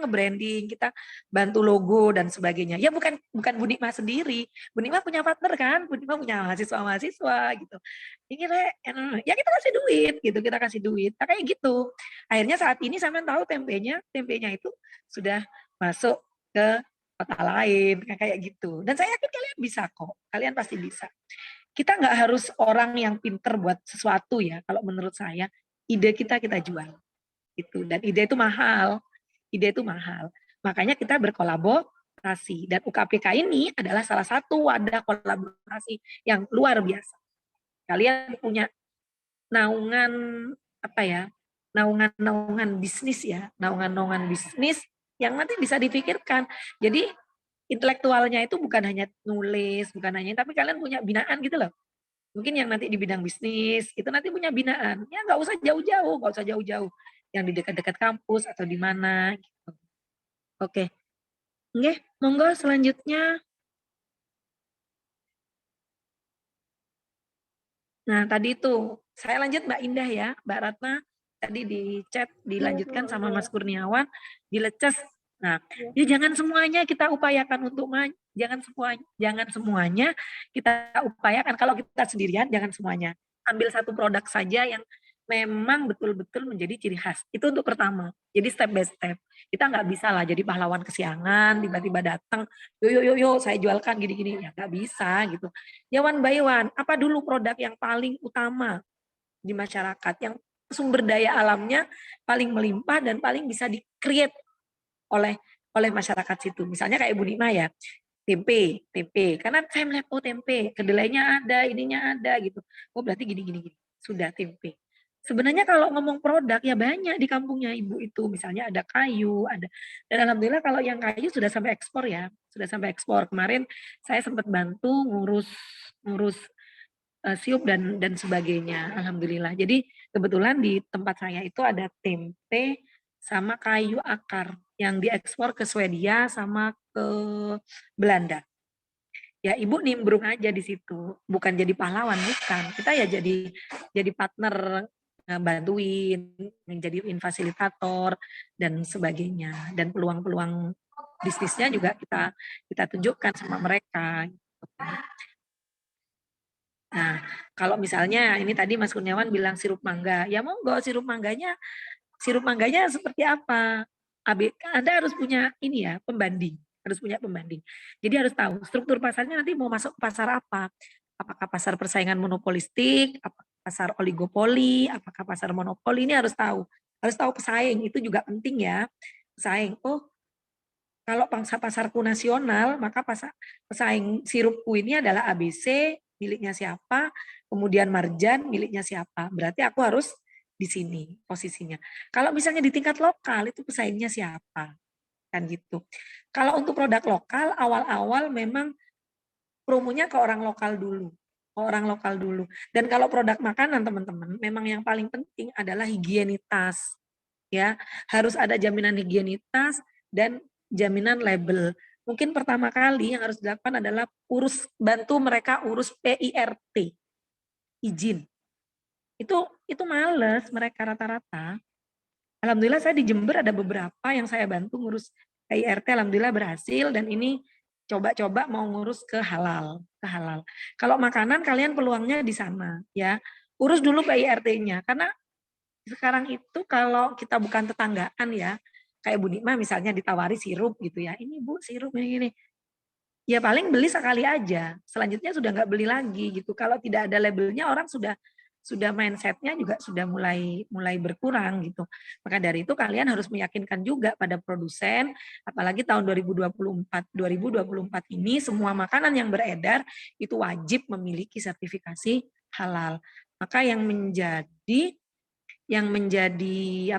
nge-branding, kita bantu logo dan sebagainya. Ya bukan Bu Nikmah sendiri, Bu Nikmah punya partner kan, Bu Nikmah punya mahasiswa gitu. Ini ya kita kasih duit gitu, kita kasih duit. Nah, kayak gitu. Akhirnya saat ini sampean tahu tempenya itu sudah masuk ke kota lain kayak gitu. Dan saya yakin kalian bisa kok, kalian pasti bisa. Kita nggak harus orang yang pinter buat sesuatu ya. Kalau menurut saya, ide kita jual. Gitu. Dan ide itu mahal. Makanya kita berkolaborasi. Dan UKPK ini adalah salah satu wadah kolaborasi yang luar biasa. Kalian punya naungan apa ya? Naungan bisnis ya, naungan bisnis yang nanti bisa dipikirkan. Jadi intelektualnya itu bukan hanya nulis, tapi kalian punya binaan gitu loh. Mungkin yang nanti di bidang bisnis itu nanti punya binaan. Ya nggak usah jauh-jauh. Yang di dekat-dekat kampus atau di mana gitu. Oke. Nggih, monggo selanjutnya. Nah, tadi itu saya lanjut Mbak Indah ya, Mbak Ratna tadi di chat dilanjutkan sama Mas Kurniawan, dileces. Nah, ya jangan semuanya kita upayakan untuk jangan semuanya kita upayakan. Kalau kita sendirian jangan semuanya. Ambil satu produk saja yang memang betul-betul menjadi ciri khas. Itu untuk pertama. Jadi step by step. Kita nggak bisa lah jadi pahlawan kesiangan, tiba-tiba datang, yo saya jualkan gini-gini. Ya nggak bisa gitu. Ya one by one, apa dulu produk yang paling utama di masyarakat, yang sumber daya alamnya paling melimpah dan paling bisa di-create oleh masyarakat situ. Misalnya kayak Bu Nikmah ya, tempe. Karena saya melihat, oh tempe, kedelainya ada, ininya ada gitu. Oh berarti gini. Sudah tempe. Sebenarnya kalau ngomong produk ya banyak di kampungnya Ibu itu. Misalnya ada kayu, ada. Dan alhamdulillah kalau yang kayu sudah sampai ekspor ya. Sudah sampai ekspor. Kemarin saya sempat bantu ngurus siup dan sebagainya. Alhamdulillah. Jadi kebetulan di tempat saya itu ada tempe sama kayu akar yang diekspor ke Swedia sama ke Belanda. ya ibu nimbrung aja di situ, bukan jadi pahlawan, bukan. Kita ya jadi partner, bantuin, menjadi fasilitator dan sebagainya. Dan peluang-peluang bisnisnya juga kita tunjukkan sama mereka. Nah, kalau misalnya ini tadi Mas Kurniawan bilang sirup mangga, ya monggo sirup mangganya seperti apa? Anda harus punya ini ya, pembanding, harus punya pembanding. Jadi harus tahu struktur pasarnya nanti mau masuk ke pasar apa. Apakah pasar persaingan monopolistik, apakah pasar oligopoli, apakah pasar monopoli, ini harus tahu. Harus tahu pesaing, itu juga penting ya. Pesaing, oh kalau pasarku nasional, maka pesaing sirupku ini adalah ABC, miliknya siapa, kemudian Marjan, miliknya siapa. Berarti aku harus di sini posisinya. Kalau misalnya di tingkat lokal, itu pesaingnya siapa. Kan gitu. Kalau untuk produk lokal, awal-awal memang promonya ke orang lokal dulu. Ke orang lokal dulu. Dan kalau produk makanan, teman-teman, memang yang paling penting adalah higienitas. Ya, harus ada jaminan higienitas dan jaminan label. Mungkin pertama kali yang harus dilakukan adalah bantu mereka urus PIRT, izin. Itu males mereka rata-rata. Alhamdulillah saya di Jember ada beberapa yang saya bantu ngurus PIRT, alhamdulillah berhasil, dan ini coba-coba mau ngurus ke halal. Kalau makanan kalian peluangnya di sana ya. Urus dulu PIRT-nya karena sekarang itu kalau kita bukan tetanggaan ya, kayak Bu Nikma misalnya ditawari sirup gitu ya, ini Bu sirup ini. Ya paling beli sekali aja, selanjutnya sudah nggak beli lagi gitu. Kalau tidak ada labelnya orang sudah mindsetnya juga sudah mulai berkurang gitu. Maka dari itu kalian harus meyakinkan juga pada produsen, apalagi tahun 2024 ini semua makanan yang beredar itu wajib memiliki sertifikasi halal. Maka yang menjadi yang menjadi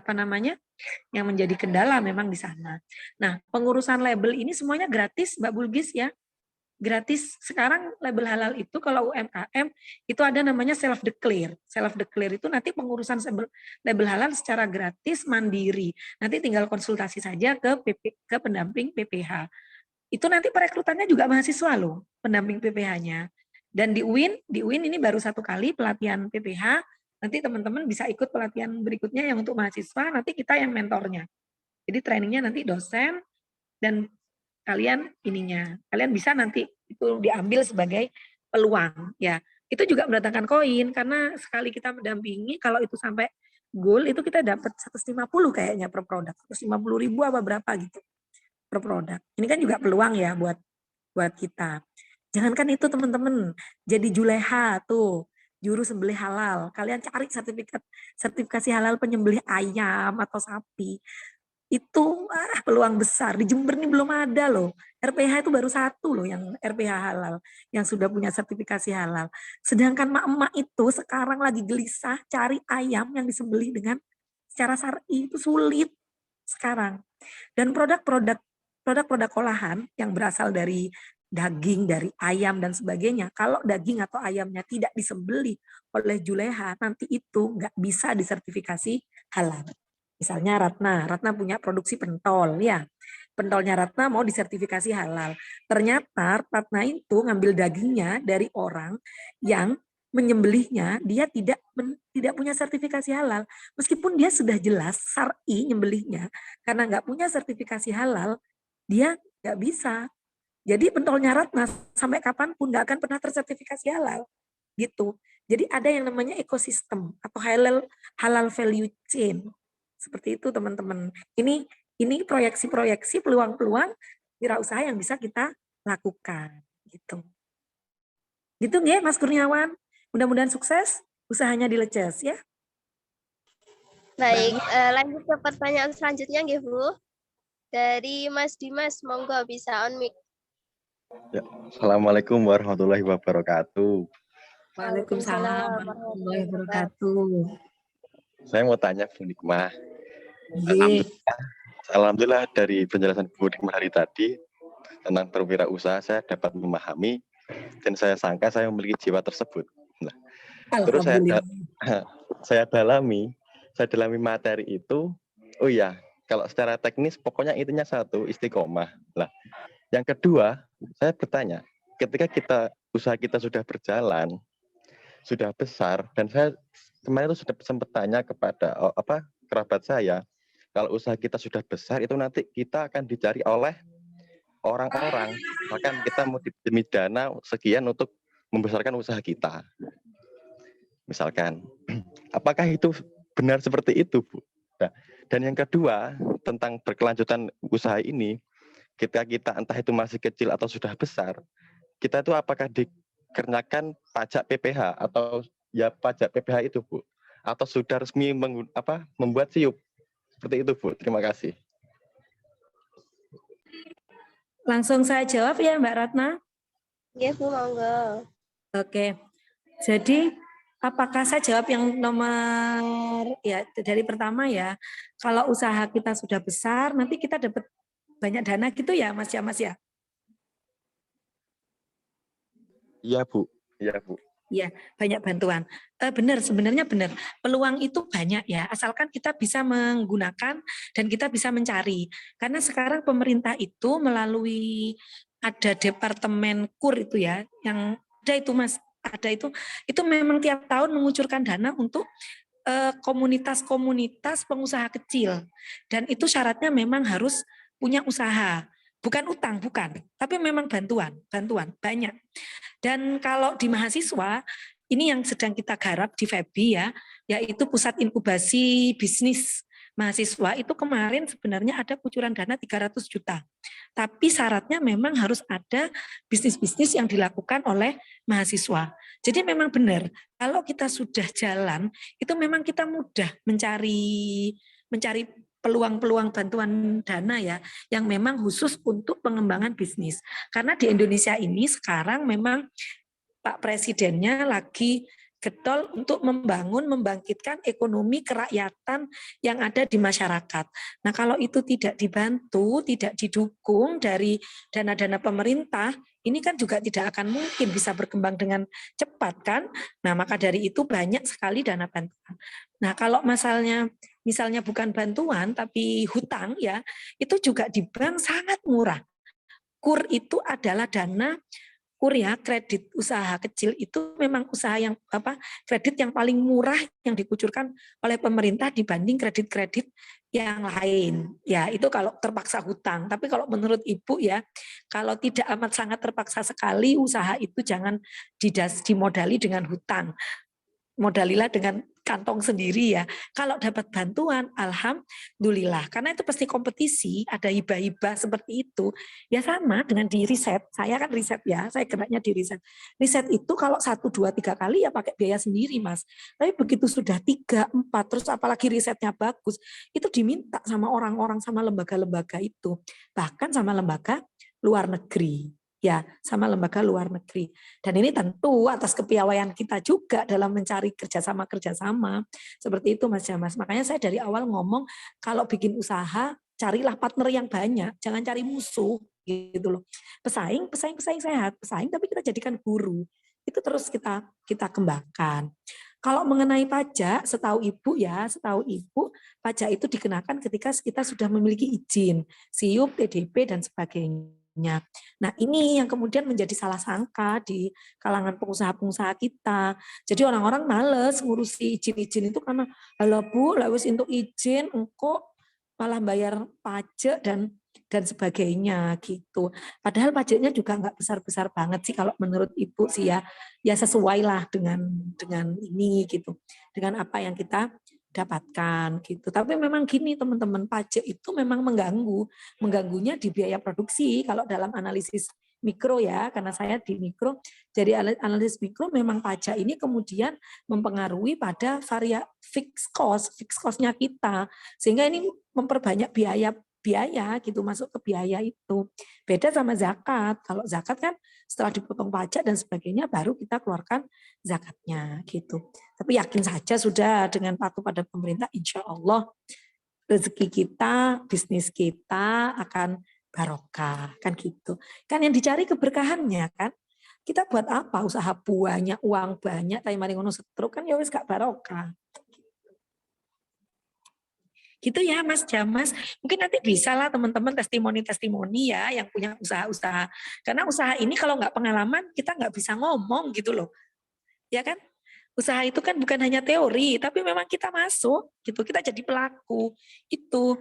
kendala memang di sana. Nah, pengurusan label ini semuanya gratis, Mbak Bulgis ya. Gratis. Sekarang label halal itu kalau UMKM itu ada namanya self declare. Self declare itu nanti pengurusan label halal secara gratis mandiri. Nanti tinggal konsultasi saja ke pendamping PPH. Itu nanti perekrutannya juga mahasiswa loh, pendamping PPH-nya. Dan di UIN ini baru 1 kali pelatihan PPH. Nanti teman-teman bisa ikut pelatihan berikutnya yang untuk mahasiswa, nanti kita yang mentornya. Jadi trainingnya nanti dosen dan kalian bisa nanti itu diambil sebagai peluang ya. Itu juga mendatangkan koin karena sekali kita mendampingi kalau itu sampai goal itu kita dapat 150 kayaknya per produk, 150.000 apa berapa gitu per produk. Ini kan juga peluang ya buat kita. Jangankan itu teman-teman, jadi juleha tuh, juru sembelih halal. Kalian cari sertifikasi halal penyembelih ayam atau sapi. Itu peluang besar. Di Jember ini belum ada loh. RPH itu baru 1 loh yang RPH halal, yang sudah punya sertifikasi halal. Sedangkan mak-emak itu sekarang lagi gelisah cari ayam yang disembelih dengan secara syar'i, itu sulit sekarang. Dan produk-produk olahan yang berasal dari daging, dari ayam dan sebagainya, kalau daging atau ayamnya tidak disembelih oleh juleha, nanti itu nggak bisa disertifikasi halal. Misalnya Ratna punya produksi pentol ya, pentolnya Ratna mau disertifikasi halal. Ternyata Ratna itu ngambil dagingnya dari orang yang menyembelihnya, dia tidak punya sertifikasi halal. Meskipun dia sudah jelas syar'i nyembelihnya, karena nggak punya sertifikasi halal, dia nggak bisa. Jadi pentolnya Ratna sampai kapanpun nggak akan pernah tersertifikasi halal, gitu. Jadi ada yang namanya ekosistem atau halal value chain, seperti itu teman-teman. Ini proyeksi peluang-peluang wirausaha yang bisa kita lakukan, gitu. Gitu nggih, Mas Kurniawan. Mudah-mudahan sukses, usahanya dileces ya. Baik, lanjut ke pertanyaan selanjutnya nggih, Bu. Dari Mas Dimas, monggo bisa on mic. Ya, Assalamualaikum warahmatullahi wabarakatuh. Waalaikumsalam warahmatullahi wabarakatuh. Saya mau tanya Bu Nikmah. Ye. Alhamdulillah dari penjelasan Bu Nikmah hari tadi tentang berwirausaha saya dapat memahami dan saya sangka saya memiliki jiwa tersebut. Nah, terus saya dalami materi itu. Oh iya, kalau secara teknis pokoknya intinya 1, istiqomah. Nah, yang kedua, saya bertanya, ketika usaha kita sudah berjalan, sudah besar, dan saya kemarin itu sudah sempat tanya kepada kerabat saya, kalau usaha kita sudah besar itu nanti kita akan dicari oleh orang-orang, bahkan kita mau demi dana sekian untuk membesarkan usaha kita. Misalkan, apakah itu benar seperti itu, Bu? Nah, dan yang kedua, tentang berkelanjutan usaha ini, ketika kita entah itu masih kecil atau sudah besar, kita itu apakah dikenakan pajak PPH atau ya pajak PPH itu, Bu? Atau sudah resmi membuat SIUP? Seperti itu, Bu. Terima kasih. Langsung saya jawab ya Mbak Ratna. Ya, Bu, monggo. Oke. Jadi apakah saya jawab yang nomor ya dari pertama ya. Kalau usaha kita sudah besar, nanti kita dapat banyak dana gitu ya, Mas ya, Mas ya. Iya, Bu. Iya, Bu. Ya, banyak bantuan. Benar, sebenarnya benar. Peluang itu banyak ya, asalkan kita bisa menggunakan dan kita bisa mencari. Karena sekarang pemerintah itu melalui ada departemen KUR itu ya, yang ada itu Mas, ada itu memang tiap tahun mengucurkan dana untuk komunitas-komunitas pengusaha kecil. Dan itu syaratnya memang harus punya usaha. Bukan utang, bukan. Tapi memang bantuan banyak. Dan kalau di mahasiswa, ini yang sedang kita garap di FEBI ya, yaitu Pusat Inkubasi Bisnis Mahasiswa, itu kemarin sebenarnya ada kucuran dana 300 juta. Tapi syaratnya memang harus ada bisnis-bisnis yang dilakukan oleh mahasiswa. Jadi memang benar, kalau kita sudah jalan, itu memang kita mudah mencari peluang-peluang bantuan dana ya, yang memang khusus untuk pengembangan bisnis. Karena di Indonesia ini sekarang memang Pak Presidennya lagi getol untuk membangkitkan ekonomi kerakyatan yang ada di masyarakat. Nah, kalau itu tidak dibantu, tidak didukung dari dana-dana pemerintah, ini kan juga tidak akan mungkin bisa berkembang dengan cepat kan. Nah, maka dari itu banyak sekali dana bantuan. Nah, kalau misalnya bukan bantuan tapi hutang ya, itu juga di bank sangat murah. KUR itu adalah dana KUR ya, kredit usaha kecil itu memang usaha yang kredit yang paling murah yang dikucurkan oleh pemerintah dibanding kredit-kredit yang lain. Ya, itu kalau terpaksa hutang. Tapi kalau menurut Ibu ya, kalau tidak amat sangat terpaksa sekali usaha itu jangan dimodali dengan hutang. Modalilah dengan kantong sendiri ya. Kalau dapat bantuan, alhamdulillah. Karena itu pasti kompetisi, ada hibah-hibah seperti itu. Ya sama dengan di riset. Saya kan riset ya, saya geraknya di riset. Riset itu kalau 1, 2, 3 kali ya pakai biaya sendiri Mas. Tapi begitu sudah 3, 4, terus apalagi risetnya bagus, itu diminta sama orang-orang, sama lembaga-lembaga itu. Bahkan sama lembaga luar negeri. Ya, sama lembaga luar negeri. Dan ini tentu atas kepiawaian kita juga dalam mencari kerjasama. Seperti itu Mas Jamas. Makanya saya dari awal ngomong, kalau bikin usaha, carilah partner yang banyak. Jangan cari musuh gitu loh. Pesaing sehat. Pesaing tapi kita jadikan guru. Itu terus kita kembangkan. Kalau mengenai pajak, setahu Ibu, pajak itu dikenakan ketika kita sudah memiliki izin, SIUP, TDP, dan sebagainya. Nah, ini yang kemudian menjadi salah sangka di kalangan pengusaha-pengusaha kita. Jadi orang-orang males ngurusi izin-izin itu karena, halo Bu, lewis untuk izin, engkau malah bayar pajak dan sebagainya gitu. Padahal pajaknya juga nggak besar-besar banget sih kalau menurut Ibu sih ya. Ya sesuai lah dengan ini gitu. Dengan apa yang kita dapatkan gitu. Tapi memang gini teman-teman, pajak itu memang mengganggunya di biaya produksi. Kalau dalam analisis mikro ya, karena saya di mikro, jadi analisis mikro memang pajak ini kemudian mempengaruhi pada fixed cost-nya kita, sehingga ini memperbanyak biaya gitu, masuk ke biaya itu. Beda sama zakat. Kalau zakat kan setelah dipotong pajak dan sebagainya baru kita keluarkan zakatnya gitu. Tapi yakin saja sudah dengan patuh pada pemerintah, insya Allah rezeki kita, bisnis kita akan barokah, kan gitu. Kan yang dicari keberkahannya kan. Kita buat apa usaha banyak, uang banyak, tapi mari ngono setruk kan ya wis gak barokah. Gitu ya Mas Jamas. Mungkin nanti bisa lah teman-teman testimoni-testimoni ya yang punya usaha-usaha. Karena usaha ini kalau nggak pengalaman kita nggak bisa ngomong gitu loh. Ya kan? Usaha itu kan bukan hanya teori, tapi memang kita masuk gitu, kita jadi pelaku. Itu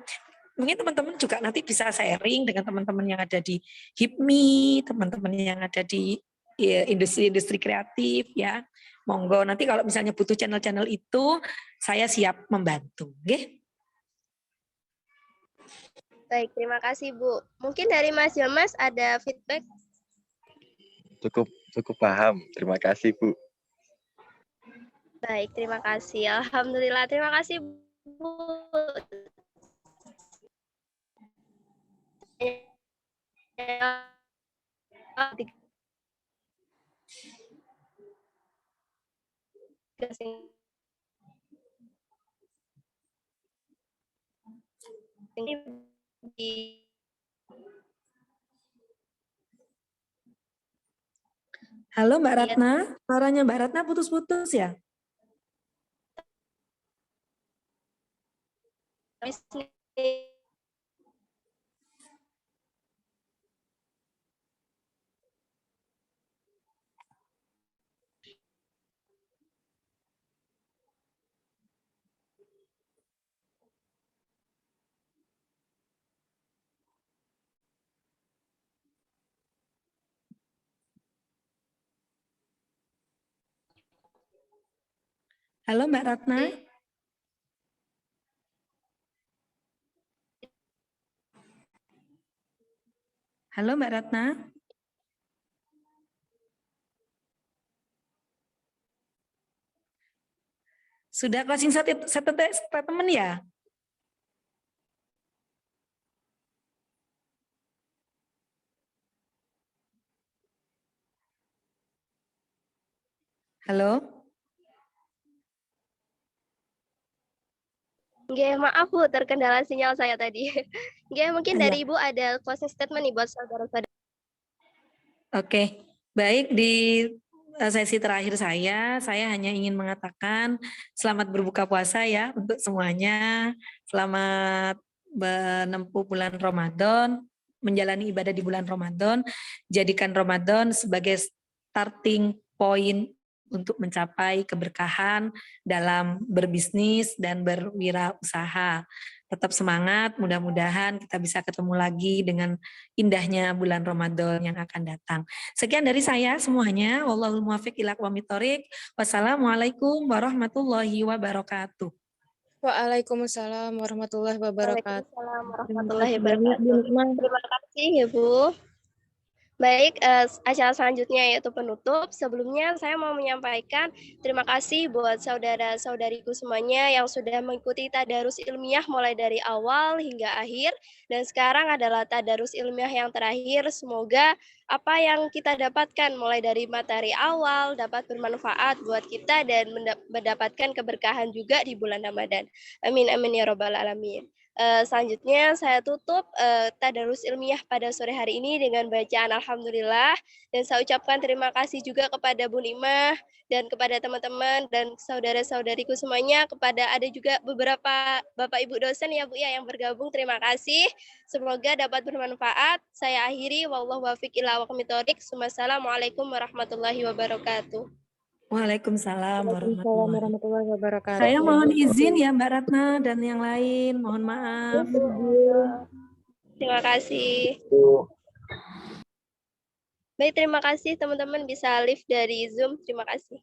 mungkin teman-teman juga nanti bisa sharing dengan teman-teman yang ada di HIPMI, teman-teman yang ada di industri-industri kreatif ya. Monggo nanti kalau misalnya butuh channel-channel itu, saya siap membantu. Oke? Baik, terima kasih Bu. Mungkin dari Mas Jamas ada feedback? Cukup paham. Terima kasih Bu. Baik, terima kasih. Alhamdulillah, terima kasih Bu. Halo Mbak Ratna, suaranya Mbak Ratna putus-putus ya? Halo Mbak Ratna. Halo Mbak Ratna. Sudah closing statement ya? Halo? Nggih, maaf Bu, terkendala sinyal saya tadi. Nggih, mungkin dari Ibu ada closing statement nih buat saudara-saudara. Oke, baik di sesi terakhir saya hanya ingin mengatakan selamat berbuka puasa ya untuk semuanya. Selamat menempuh bulan Ramadan, menjalani ibadah di bulan Ramadan. Jadikan Ramadan sebagai starting point untuk mencapai keberkahan dalam berbisnis dan berwirausaha. Tetap semangat, mudah-mudahan kita bisa ketemu lagi dengan indahnya bulan Ramadan yang akan datang. Sekian dari saya semuanya. Wallahul muwaffiq ila aqwamit thoriq. Wassalamualaikum warahmatullahi wabarakatuh. Waalaikumsalam warahmatullahi wabarakatuh. Waalaikumsalam warahmatullahi wabarakatuh. Terima kasih ya Bu. Baik, acara selanjutnya yaitu penutup. Sebelumnya saya mau menyampaikan terima kasih buat saudara-saudariku semuanya yang sudah mengikuti tadarus ilmiah mulai dari awal hingga akhir. Dan sekarang adalah tadarus ilmiah yang terakhir. Semoga apa yang kita dapatkan mulai dari materi awal dapat bermanfaat buat kita dan mendapatkan keberkahan juga di bulan Ramadan. Amin, amin ya robbal alamin. Selanjutnya saya tutup tadarus ilmiah pada sore hari ini dengan bacaan Alhamdulillah, dan saya ucapkan terima kasih juga kepada Bu Nimah dan kepada teman-teman dan saudara-saudariku semuanya, kepada ada juga beberapa Bapak Ibu dosen ya Bu ya yang bergabung, terima kasih. Semoga dapat bermanfaat. Saya akhiri, wallahu waffiq ila aqwamit thoriq. Wassalamualaikum warahmatullahi wabarakatuh. Waalaikumsalam warahmatullahi wabarakatuh. Saya mohon izin ya Mbak Ratna dan yang lain, mohon maaf. Terima kasih. Baik, terima kasih teman-teman bisa live dari Zoom. Terima kasih.